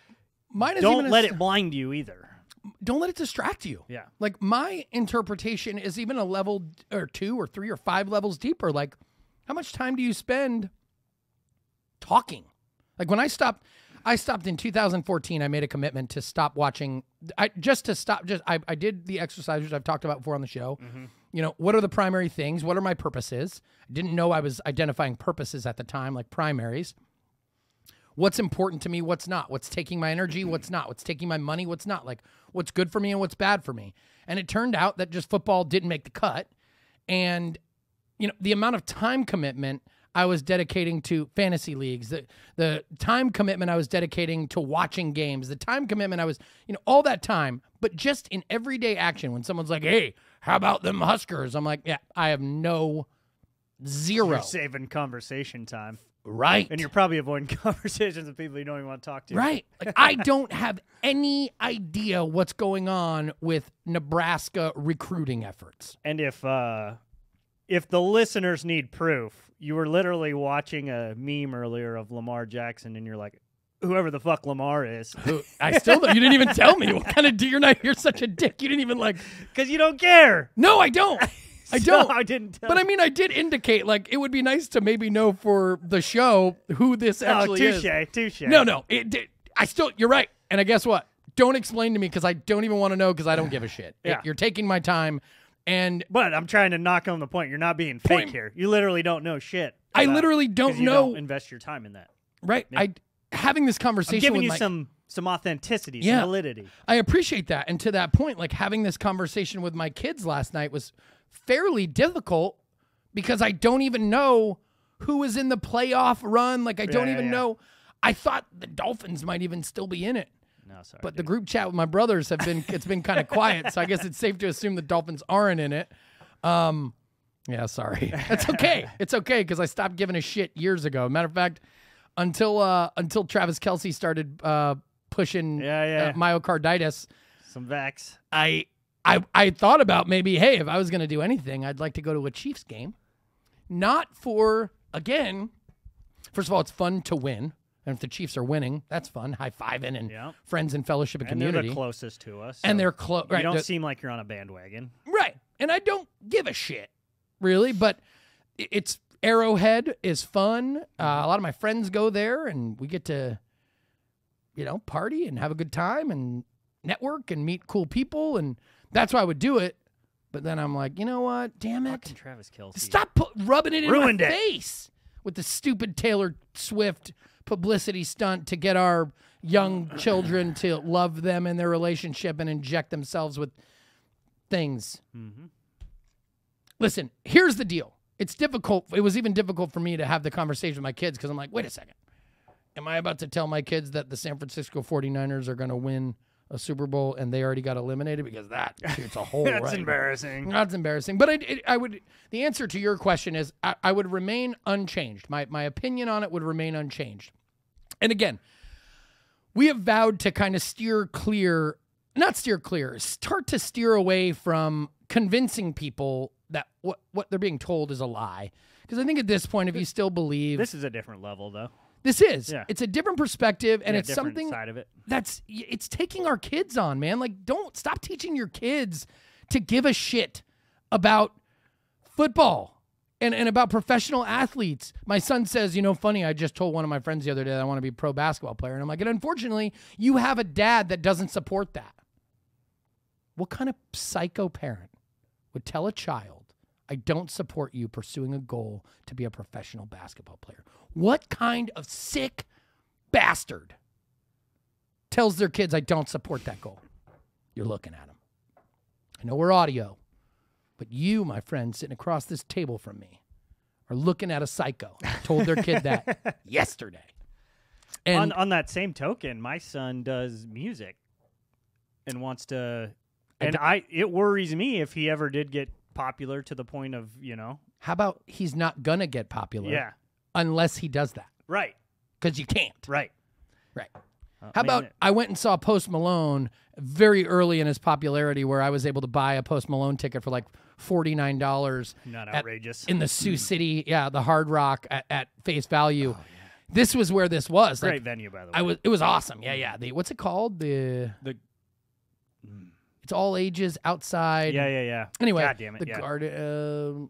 don't let it blind you either. Don't let it distract you. Yeah. My interpretation is even a level or 2 or 3 or 5 levels deeper. How much time do you spend talking? When I stopped in 2014. I made a commitment to stop watching. I did the exercises I've talked about before on the show. Mm-hmm. What are the primary things? What are my purposes? I didn't know I was identifying purposes at the time, like primaries. What's important to me? What's not? What's taking my energy? What's not? What's taking my money? What's not? What's good for me and what's bad for me? And it turned out that just football didn't make the cut. And, the amount of time commitment I was dedicating to fantasy leagues, the time commitment I was dedicating to watching games, the time commitment I was, all that time, but just in everyday action when someone's like, hey, how about them Huskers? I'm like, yeah, I have zero. You're saving conversation time. Right. And you're probably avoiding conversations with people you don't even want to talk to. Right. I don't have any idea what's going on with Nebraska recruiting efforts. And if the listeners need proof, you were literally watching a meme earlier of Lamar Jackson, and you're like, whoever the fuck Lamar is. I still don't. You didn't even tell me. What kind of you're such a dick. You didn't even Because you don't care. No, I don't. I don't. I didn't tell But I mean, I did indicate, it would be nice to maybe know for the show who this actually is. Touche. No. You're right. And I guess what? Don't explain to me because I don't even want to know because I don't give a shit. Yeah. You're taking my time. But I'm trying to knock on the point. You're not being fake here. You literally don't know shit. I literally don't know. You don't invest your time in that. Right. Yeah. Having this conversation I'm giving with you some authenticity, some validity. I appreciate that. And to that point, having this conversation with my kids last night was fairly difficult because I don't even know who is in the playoff run. I don't even know. I thought the Dolphins might even still be in it. No, sorry. But the group chat with my brothers it's been kind of quiet, so I guess it's safe to assume the Dolphins aren't in it. Yeah, sorry. It's okay. It's okay because I stopped giving a shit years ago. Matter of fact, until Travis Kelce started pushing myocarditis, some vax. I thought about maybe, hey, if I was going to do anything, I'd like to go to a Chiefs game. Not for, again, first of all, it's fun to win. And if the Chiefs are winning, that's fun. High-fiving and friends and fellowship and community. And they're the closest to us. And they're close. You don't seem like you're on a bandwagon. Right. And I don't give a shit, really. But it's Arrowhead is fun. A lot of my friends go there, and we get to, party and have a good time and network and meet cool people. And that's why I would do it. But then I'm like, you know what? Damn it. Fucking Travis Kelce. Stop rubbing it in Ruined my it. face with the stupid Taylor Swift publicity stunt to get our young children to love them in their relationship and inject themselves with things. Listen, here's the deal. It's difficult. It was even difficult for me to have the conversation with my kids because I'm like, wait a second. Am I about to tell my kids that the San Francisco 49ers are going to win a Super Bowl and they already got eliminated? Because it's a whole That's right embarrassing. now. That's embarrassing. But I would. The answer to your question is I would remain unchanged. My opinion on it would remain unchanged. And again, we have vowed to kind of start to steer away from convincing people that what they're being told is a lie. Because I think at this point, if you still believe... This is a different level, though. This is. Yeah. It's a different perspective, and it's different something side of it. it's taking our kids on, man. Like, don't stop teaching your kids to give a shit about football and about professional athletes. My son says, funny, I just told one of my friends the other day that I want to be a pro basketball player. And I'm like, and unfortunately, you have a dad that doesn't support that. What kind of psycho parent would tell a child, I don't support you pursuing a goal to be a professional basketball player? What kind of sick bastard tells their kids, I don't support that goal? You're looking at them. I know we're audio, but you, my friend, sitting across this table from me, are looking at a psycho. Told their kid that yesterday. And on that same token, my son does music and wants to... And it worries me if he ever did get popular to the point of, how about he's not going to get popular? Yeah. Unless he does that. Right. Because you can't. Right. Right. How about I went and saw Post Malone very early in his popularity where I was able to buy a Post Malone ticket for like $49. Not outrageous. In the Sioux City, the Hard Rock at face value. Oh, yeah. This was where this was. Great venue, by the way. It was awesome. Yeah. What's it called? It's all ages outside. Yeah. Anyway, God damn it. The garden.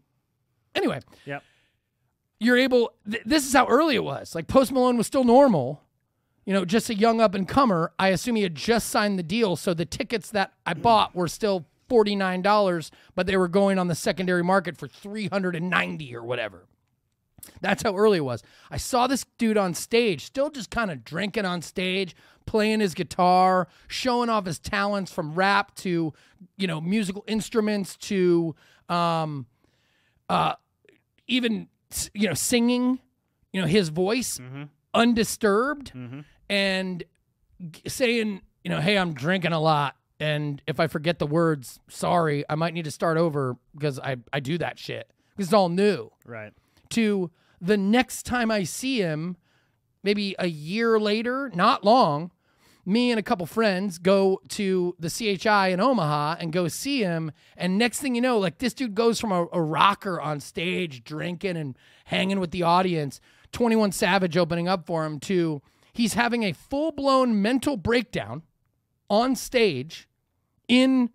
Anyway. Yep. You're able. This is how early it was. Like Post Malone was still normal, just a young up and comer. I assume he had just signed the deal, so the tickets that I bought were still $49, but they were going on the secondary market for $390 or whatever. That's how early it was. I saw this dude on stage, still just kind of drinking on stage, playing his guitar, showing off his talents from rap to, musical instruments to even, singing, his voice undisturbed and saying, hey, I'm drinking a lot. And if I forget the words, sorry, I might need to start over because I do that shit. Because it's all new. Right. To the next time I see him, maybe a year later, not long, me and a couple friends go to the CHI in Omaha and go see him. And next thing you know, like this dude goes from a rocker on stage drinking and hanging with the audience, 21 Savage opening up for him, to he's having a full-blown mental breakdown on stage in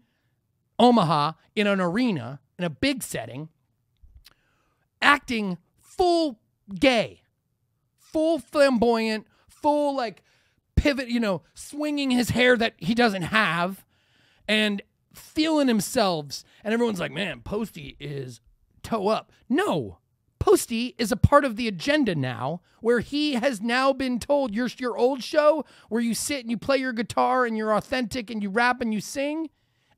Omaha in an arena in a big setting, acting full gay, full flamboyant, full like pivot, swinging his hair that he doesn't have and feeling himself. And everyone's like, man, Posty is toe up. No, Posty is a part of the agenda now where he has now been told your old show where you sit and you play your guitar and you're authentic and you rap and you sing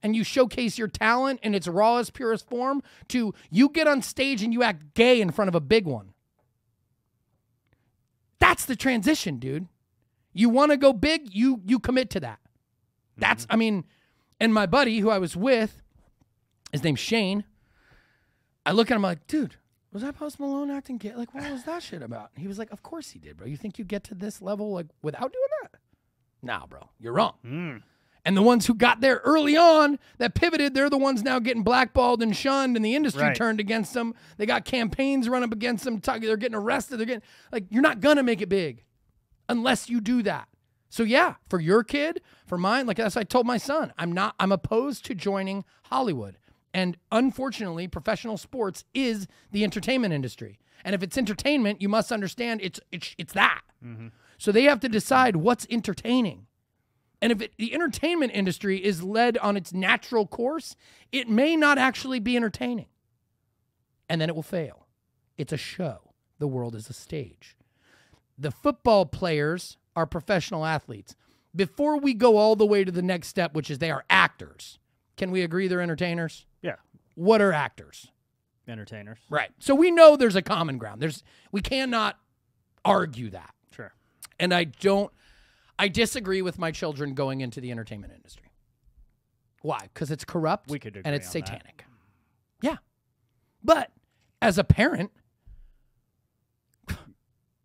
and you showcase your talent in its rawest, purest form, to you get on stage and you act gay in front of a big one. That's the transition, dude. You want to go big, you commit to that. That's, and my buddy who I was with, his name's Shane, I look at him like, dude, was that Post Malone acting gay? Like, what was that shit about? And he was like, of course he did, bro. You think you get to this level like without doing that? Nah, bro, you're wrong. And the ones who got there early on that pivoted, they're the ones now getting blackballed and shunned, and the industry turned against them. They got campaigns run up against them. They're getting arrested. They're getting you're not gonna make it big unless you do that. So yeah, for your kid, for mine, like as I told my son, I'm opposed to joining Hollywood. And unfortunately, professional sports is the entertainment industry. And if it's entertainment, you must understand it's that. So they have to decide what's entertaining. And if the entertainment industry is led on its natural course, it may not actually be entertaining. And then it will fail. It's a show. The world is a stage. The football players are professional athletes. Before we go all the way to the next step, which is they are actors, can we agree they're entertainers? Yeah. What are actors? Entertainers. Right. So we know there's a common ground. We cannot argue that. Sure. And I disagree with my children going into the entertainment industry. Why? Because it's corrupt We could agree and it's on satanic. Yeah. But as a parent,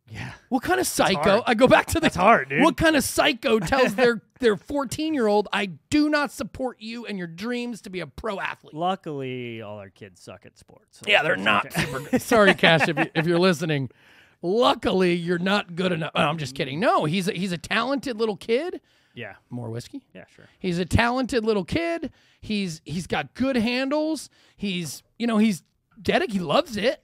yeah. what kind of psycho? hard. I go back to the. That's hard, dude. What kind of psycho tells their 14-year-old, I do not support you and your dreams to be a pro athlete? Luckily, all our kids suck at sports. So Yeah, they're it's not okay. super good. Sorry, Cash, if you're listening. Luckily, you're not good enough. Oh, I'm just kidding. No, he's a talented little kid. Yeah. More whiskey? Yeah, sure. He's a talented little kid. He's got good handles. He's dedicated. He loves it.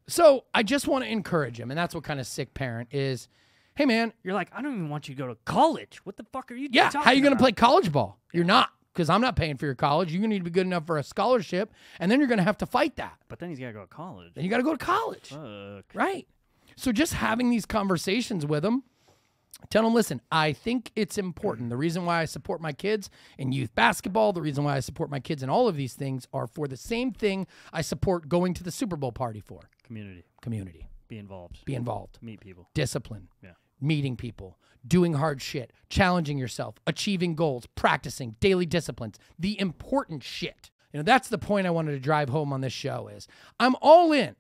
So I just want to encourage him, and that's what kind of sick parent is. Hey, man, You're like, I don't even want you to go to college. What the fuck are you yeah, talking how you going to about? play college ball? You're not, because I'm not paying for your college. You need to be good enough for a scholarship, and then you're going to have to fight that. But then he's got to go to college. Then you got to go to college. Fuck. Right. So just having these conversations with them, tell them, listen, I think it's important. The reason why I support my kids in youth basketball, the reason why I support my kids in all of these things are for the same thing I support going to the Super Bowl party for. Community. Be involved. Be involved. Meet people. Discipline. Yeah. Meeting people. Doing hard shit. Challenging yourself. Achieving goals. Practicing. Daily disciplines. The important shit. That's the point I wanted to drive home on this show is I'm all in.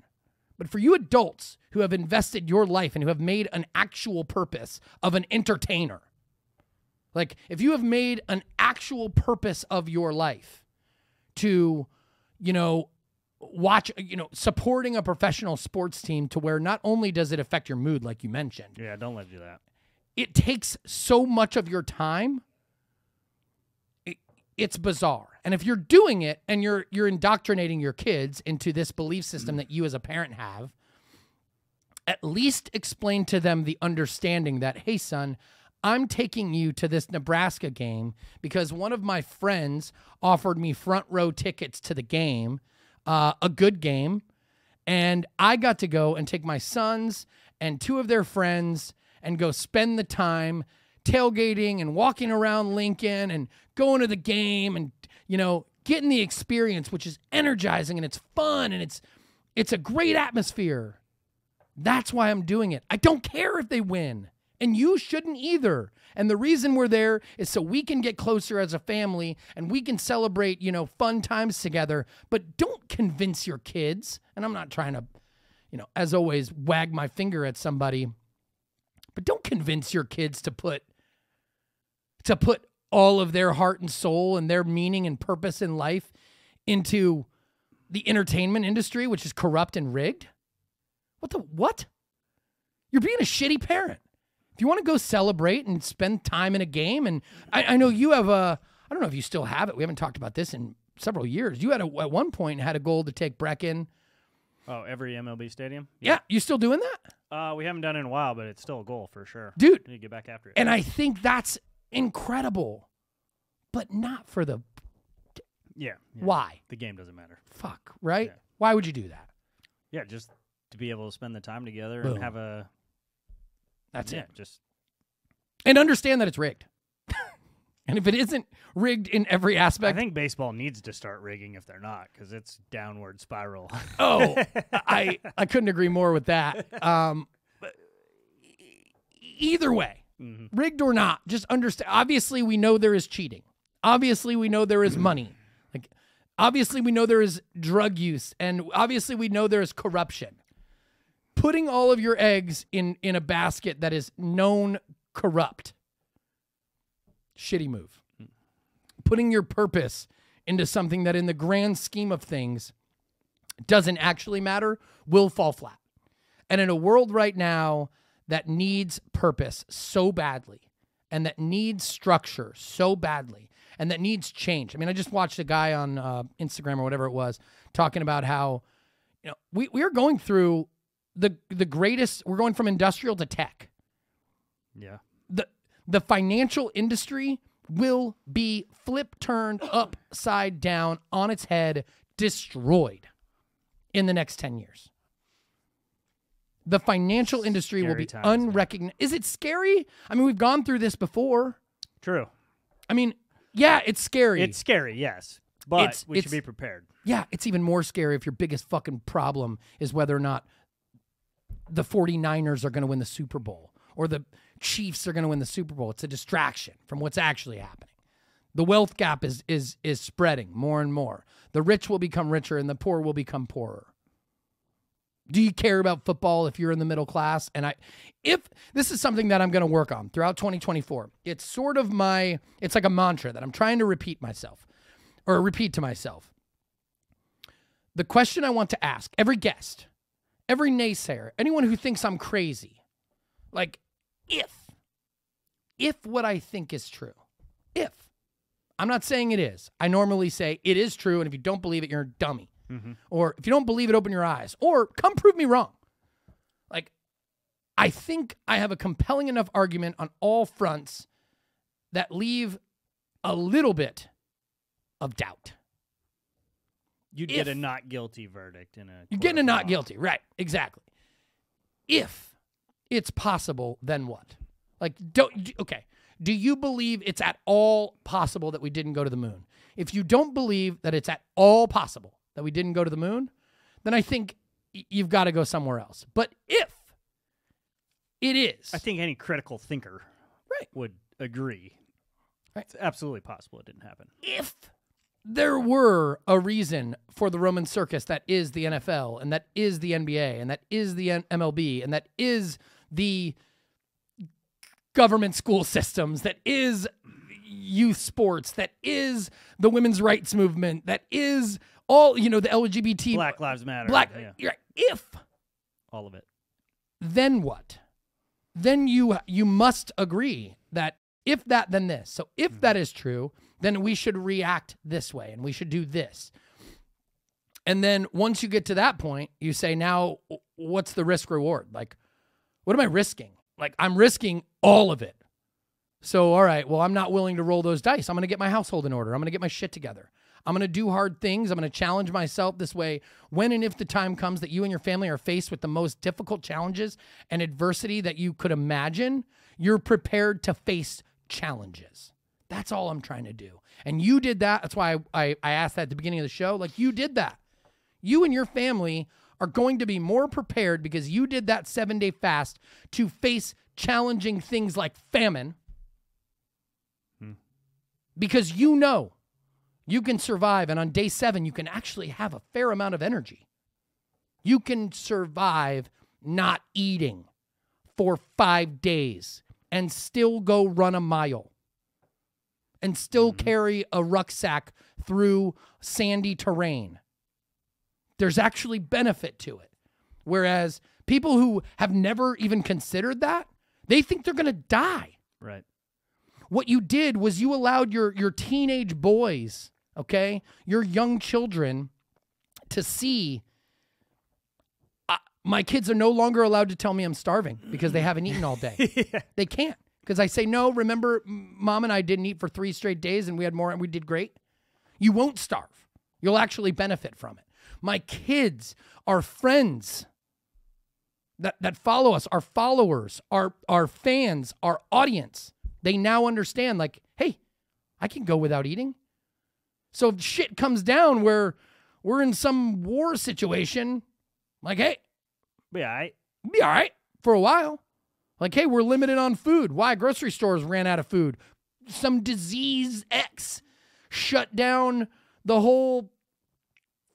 But for you adults who have invested your life and who have made an actual purpose of an entertainer, like if you have made an actual purpose of your life to, watch, supporting a professional sports team to where not only does it affect your mood, like you mentioned, Yeah, don't let you do that. it takes so much of your time. It's bizarre. And if you're doing it and you're indoctrinating your kids into this belief system that you as a parent have, at least explain to them the understanding that, hey, son, I'm taking you to this Nebraska game because one of my friends offered me front row tickets to the game, a good game, and I got to go and take my sons and two of their friends and go spend the time tailgating and walking around Lincoln and going to the game and, getting the experience, which is energizing and it's fun and it's a great atmosphere. That's why I'm doing it. I don't care if they win, and you shouldn't either. And the reason we're there is so we can get closer as a family and we can celebrate, fun times together. But don't convince your kids, and I'm not trying to, as always, wag my finger at somebody, but don't convince your kids to put all of their heart and soul and their meaning and purpose in life into the entertainment industry, which is corrupt and rigged. What? You're being a shitty parent. If you want to go celebrate and spend time in a game, and I know you have I don't know if you still have it. We haven't talked about this in several years. You at one point had a goal to take Brecken. Oh, every MLB stadium? Yeah. You still doing that? We haven't done it in a while, but it's still a goal for sure. Dude. We need to get back after it. And I think that's incredible, but not for the... Yeah. Why? The game doesn't matter. Fuck, right? Yeah. Why would you do that? Yeah, just to be able to spend the time together Boom. and have a... That's it. Just... And understand that it's rigged. And if it isn't rigged in every aspect... I think baseball needs to start rigging if they're not, because it's downward spiral. Oh, I couldn't agree more with that. But either way, rigged or not, just understand. Obviously, we know there is cheating. Obviously, we know there is money. Like, obviously, we know there is drug use, and obviously, we know there is corruption. Putting all of your eggs in a basket that is known corrupt, shitty move. Putting your purpose into something that, in the grand scheme of things, doesn't actually matter, will fall flat. And in a world right now that needs purpose so badly, and that needs structure so badly, and that needs change. I mean, I just watched a guy on Instagram or whatever it was talking about how, we are going through the greatest, we're going from industrial to tech. Yeah. The financial industry will be turned upside down on its head, destroyed in the next 10 years. The financial industry will be unrecognized. Is it scary? I mean, we've gone through this before. True. I mean, yeah, it's scary. It's scary, yes. But we should be prepared. Yeah, it's even more scary if your biggest fucking problem is whether or not the 49ers are going to win the Super Bowl or the Chiefs are going to win the Super Bowl. It's a distraction from what's actually happening. The wealth gap is spreading more and more. The rich will become richer and the poor will become poorer. Do you care about football if you're in the middle class? And if this is something that I'm going to work on throughout 2024, it's sort of it's like a mantra that I'm trying to repeat to myself. The question I want to ask every guest, every naysayer, anyone who thinks I'm crazy, like if what I think is true, if I'm not saying it is, I normally say it is true. And if you don't believe it, you're a dummy. Mm-hmm. Or if you don't believe it, open your eyes, or come prove me wrong. Like, I think I have a compelling enough argument on all fronts that leave a little bit of doubt. You'd get a not guilty verdict in a You're getting a not guilty, right? Exactly. If it's possible, then what? Like, do you believe it's at all possible that we didn't go to the moon? If you don't believe that it's at all possible that we didn't go to the moon, then I think you've got to go somewhere else. But if it is, I think any critical thinker would agree. Right. It's absolutely possible it didn't happen. If there were a reason for the Roman circus that is the NFL, and that is the NBA, and that is the MLB, and that is the government school systems, that is youth sports, that is the women's rights movement, that is all, the LGBT. Black Lives Matter. If all of it. Then what? Then you must agree that if that, then this. So if that is true, then we should react this way and we should do this. And then once you get to that point, you say, now what's the risk reward? Like, what am I risking? Like, I'm risking all of it. So, all right, well, I'm not willing to roll those dice. I'm going to get my household in order. I'm going to get my shit together. I'm going to do hard things. I'm going to challenge myself this way. When and if the time comes that you and your family are faced with the most difficult challenges and adversity that you could imagine, you're prepared to face challenges. That's all I'm trying to do. And you did that. That's why I asked that at the beginning of the show. Like, you did that. You and your family are going to be more prepared because you did that 7-day fast to face challenging things like famine. Because you know you can survive, and on day 7, you can actually have a fair amount of energy. You can survive not eating for 5 days and still go run a mile and still carry a rucksack through sandy terrain. There's actually benefit to it. Whereas people who have never even considered that, they think they're going to die. Right. What you did was you allowed your teenage boys, okay, your young children to see, my kids are no longer allowed to tell me I'm starving because they haven't eaten all day. Yeah. They can't. Because I say, no, remember, Mom and I didn't eat for 3 straight days and we had more and we did great. You won't starve. You'll actually benefit from it. My kids are friends that follow us, our followers, our fans, our audience. They now understand, like, hey, I can go without eating. So if shit comes down where we're in some war situation, like, hey, be all right for a while. Like, hey, we're limited on food. Why? Grocery stores ran out of food. Some disease X shut down the whole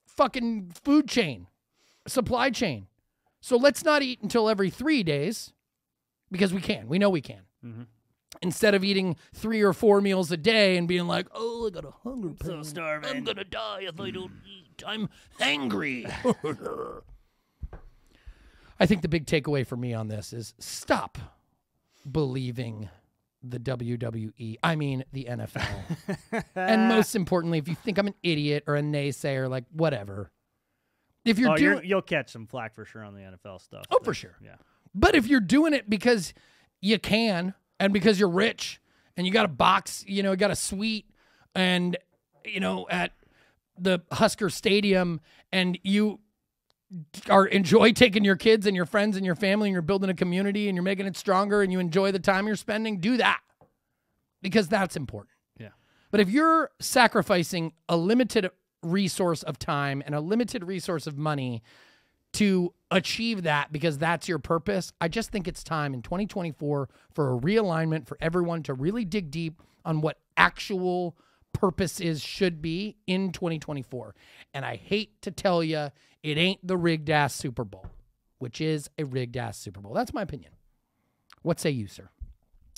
fucking food chain, supply chain. So let's not eat until every 3 days because we can. We know we can. Mm-hmm. Instead of eating 3 or 4 meals a day and being like, oh, I got a hunger pain. I'm so starving. I'm going to die if I don't eat. I'm angry. I think the big takeaway for me on this is stop believing the WWE. I mean, the NFL. And most importantly, if you think I'm an idiot or a naysayer, like, whatever. If you'll catch some flack for sure on the NFL stuff. Oh, for sure. Yeah. But if you're doing it because you can, and because you're rich and you got a box, you got a suite, and at the Husker Stadium, and you enjoy taking your kids and your friends and your family, and you're building a community and you're making it stronger, and you enjoy the time you're spending, do that, because that's important. Yeah. But if you're sacrificing a limited resource of time and a limited resource of money to achieve that because that's your purpose, I just think it's time in 2024 for a realignment, for everyone to really dig deep on what actual purposes should be in 2024. And I hate to tell you, it ain't the rigged ass Super Bowl, which is a rigged ass Super Bowl. That's my opinion. What say you, sir?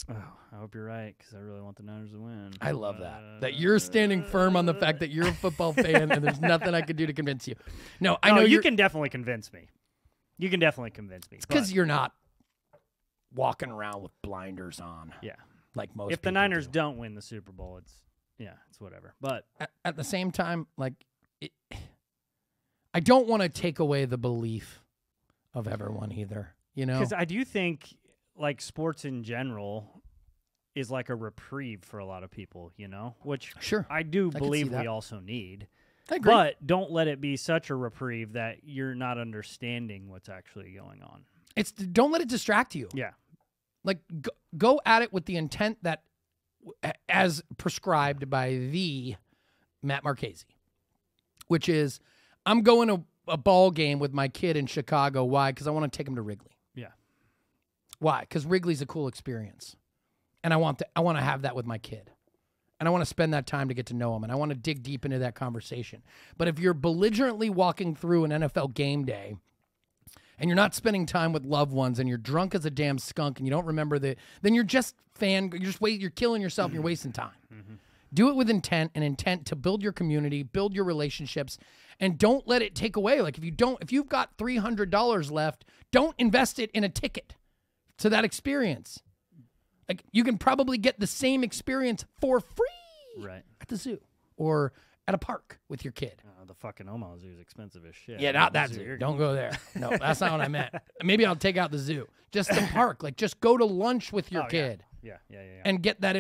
Oh, I hope you're right, because I really want the Niners to win. I love that you're standing firm on the fact that you're a football fan and there's nothing I could do to convince you. No, I know you can definitely convince me. You can definitely convince me. It's because you're not walking around with blinders on. Yeah. Like most If the Niners don't win the Super Bowl, it's whatever. But at the same time, I don't want to take away the belief of everyone either, Because I do think, sports in general is like a reprieve for a lot of people, which sure, I do believe we also need. I agree. But don't let it be such a reprieve that you're not understanding what's actually going on. Don't let it distract you. Yeah. Go at it with the intent that, as prescribed by the Matt Marchese, which is, I'm going to a ball game with my kid in Chicago. Why? Because I want to take him to Wrigley. Yeah. Why? Because Wrigley's a cool experience, and I want to have that with my kid, and I want to spend that time to get to know him, and I want to dig deep into that conversation. But if you're belligerently walking through an NFL game day, and you're not spending time with loved ones, and you're drunk as a damn skunk, and you don't remember then you're just you're killing yourself, and you're wasting time. Mm-hmm. Do it with intent to build your community, build your relationships, and don't let it take away. If you've got $300 left, don't invest it in a ticket to that experience. You can probably get the same experience for free at the zoo or at a park with your kid. The fucking Omaha Zoo is expensive as shit. Yeah, not that zoo. Don't go there. No, that's not what I meant. Maybe I'll take out the zoo. Just the park. Just go to lunch with your kid. Yeah. And get that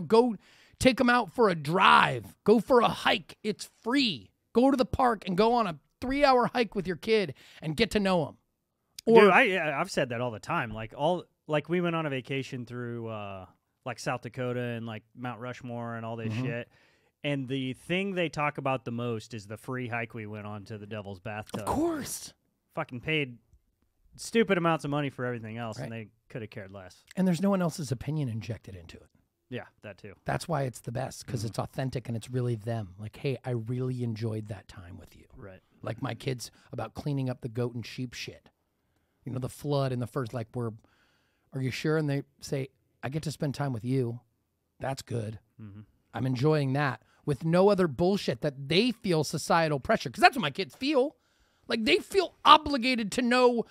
go take them out for a drive. Go for a hike. It's free. Go to the park and go on a 3-hour hike with your kid and get to know them. Dude, I've said that all the time. We went on a vacation through South Dakota and Mount Rushmore and all this shit. And the thing they talk about the most is the free hike we went on to the Devil's Bathtub. Of course. Fucking paid stupid amounts of money for everything else, and they could have cared less. And there's no one else's opinion injected into it. Yeah, that too. That's why it's the best, because it's authentic and it's really them. Hey, I really enjoyed that time with you. Right. Like my kids about cleaning up the goat and sheep shit. The flood in the first, are you sure? And they say, I get to spend time with you. That's good. Mm-hmm. I'm enjoying that with no other bullshit that they feel societal pressure. Because that's what my kids feel. They feel obligated to know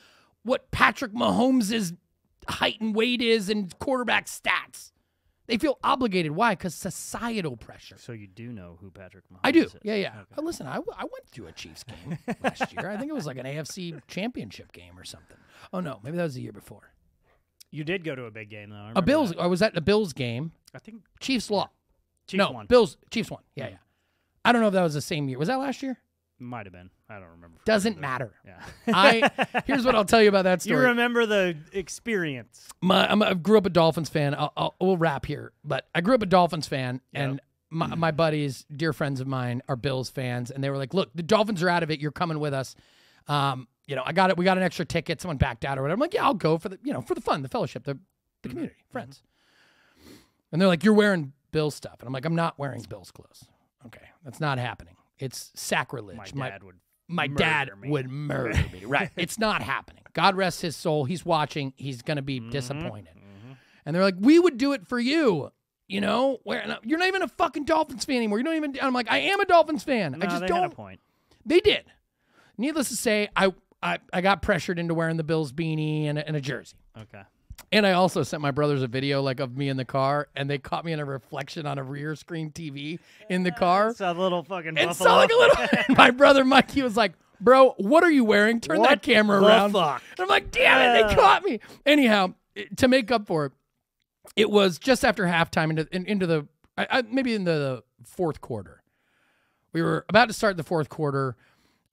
what Patrick Mahomes' height and weight is and quarterback stats. They feel obligated. Why? Because societal pressure. So you do know who Patrick Mahomes is? I do. Yeah. Okay. But listen, I went to a Chiefs game last year. I think it was an AFC championship game or something. Oh, no. Maybe that was the year before. You did go to a big game, though. I was at the Bills game. I think Chiefs lost. Chiefs won. Chiefs won. Yeah. I don't know if that was the same year. Was that last year? Might have been. I don't remember. Doesn't matter. Yeah. Here's what I'll tell you about that story. You remember the experience. I grew up a Dolphins fan. We'll wrap here, but I grew up a Dolphins fan, and my buddies, dear friends of mine, are Bills fans, and they were like, "Look, the Dolphins are out of it. You're coming with us." I got it. We got an extra ticket. Someone backed out or whatever. I'm like, "Yeah, I'll go for the fun, the fellowship, the community, friends." And they're like, "You're wearing Bills stuff," and I'm like, "I'm not wearing Bills clothes. Okay, that's not happening. It's sacrilege. My dad would murder me. Right. It's not happening. God rest his soul. He's watching. He's going to be disappointed." Mm-hmm. And they're like, "We would do it for you. You're not even a fucking Dolphins fan anymore. You don't even." I'm like, "I am a Dolphins fan. No, I just they don't." Had a point. They did. Needless to say, I got pressured into wearing the Bills beanie and a jersey. Okay. And I also sent my brothers a video of me in the car, and they caught me in a reflection on a rear screen TV in the car. It's a little fucking It buffalo. saw like a little. My brother Mikey was like, "Bro, what are you wearing? Turn that camera around." Fuck? And I'm like, "Damn it, they caught me." Anyhow, to make up for it, it was just after halftime into the maybe in the fourth quarter. We were about to start the fourth quarter,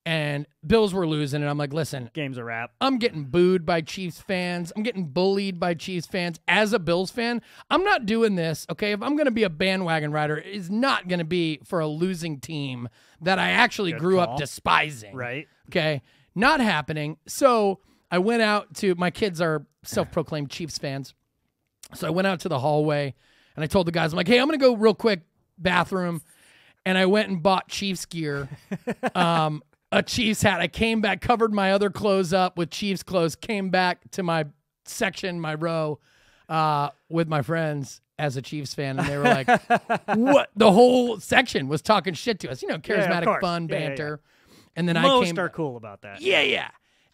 and Bills were losing, and I'm like, listen, game's a wrap. I'm getting booed by Chiefs fans. I'm getting bullied by Chiefs fans. As a Bills fan, I'm not doing this, okay? If I'm going to be a bandwagon rider, it's not going to be for a losing team that I actually grew up despising. Right. Okay? Not happening. So I went out to, my kids are self-proclaimed Chiefs fans. So I went out to the hallway, and I told the guys, I'm like, hey, I'm going to go real quick, bathroom. And I went and bought Chiefs gear, a Chiefs hat. I came back, covered my other clothes up with Chiefs clothes, came back to my section, my row, with my friends as a Chiefs fan. And they were like, what? The whole section was talking shit to us. You know, charismatic, fun, banter. And then Most are cool about that. Yeah.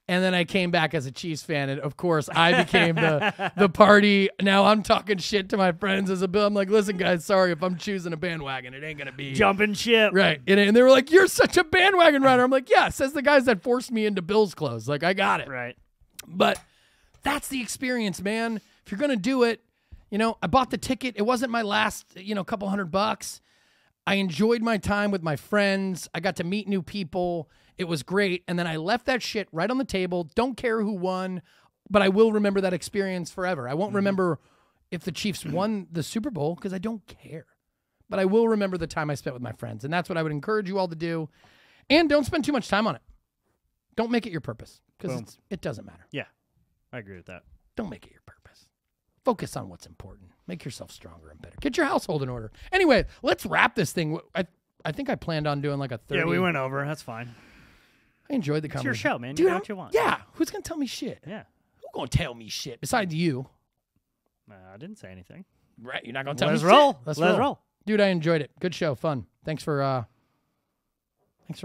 And then I came back as a Chiefs fan, and of course I became the party. Now I'm talking shit to my friends as a Bill. I'm like, listen, guys, sorry if I'm choosing a bandwagon. It ain't gonna be jumping ship, right? And they were like, you're such a bandwagon rider. I'm like, yeah, says the guys that forced me into Bills clothes. Like, I got it, right? But that's the experience, man. If you're gonna do it, you know, I bought the ticket. It wasn't my last, couple $100. I enjoyed my time with my friends. I got to meet new people. It was great. And then I left that shit right on the table. Don't care who won, but I will remember that experience forever. I won't remember if the Chiefs won the Super Bowl because I don't care. But I will remember the time I spent with my friends. And that's what I would encourage you all to do. And don't spend too much time on it. Don't make it your purpose because it doesn't matter. Yeah, I agree with that. Don't make it your purpose. Focus on what's important. Make yourself stronger and better. Get your household in order. Anyway, let's wrap this thing. I think I planned on doing like a 30. Yeah, we went over. That's fine. I enjoyed the conversation. It's your show, man. Dude, you know what you want. Yeah. Who's going to tell me shit? Yeah. Who's going to tell me shit besides you? I didn't say anything. Right. You're not going to tell me shit. Let's roll. Dude, I enjoyed it. Good show. Fun. Thanks for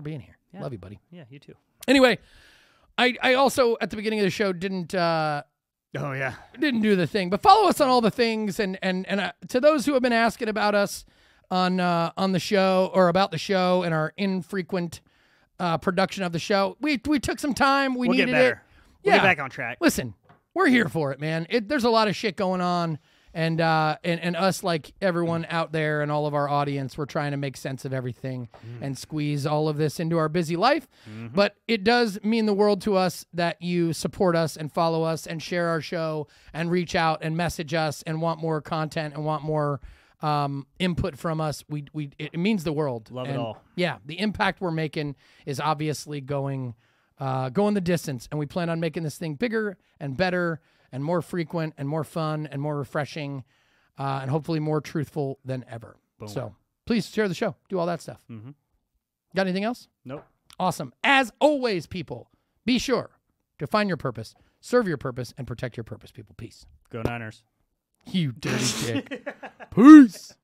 being here. Yeah. Love you, buddy. Yeah, you too. Anyway, I also, at the beginning of the show, didn't do the thing. But follow us on all the things. And to those who have been asking about us on the show or about the show and our infrequent production of the show, we took some time. We'll needed get better. it. We'll get back on track. Listen, we're here for it, man. There's a lot of shit going on. And us, like everyone out there and all of our audience, we're trying to make sense of everything and squeeze all of this into our busy life. But it does mean the world to us that you support us and follow us and share our show and reach out and message us and want more content and want more input from us. It means the world. Love it all. Yeah, the impact we're making is obviously going the distance, and we plan on making this thing bigger and better and more frequent and more fun and more refreshing and hopefully more truthful than ever. Boom. So please share the show. Do all that stuff. Got anything else? Nope. Awesome. As always, people, be sure to find your purpose, serve your purpose, and protect your purpose, people. Peace. Go Niners. You dirty dick. Peace.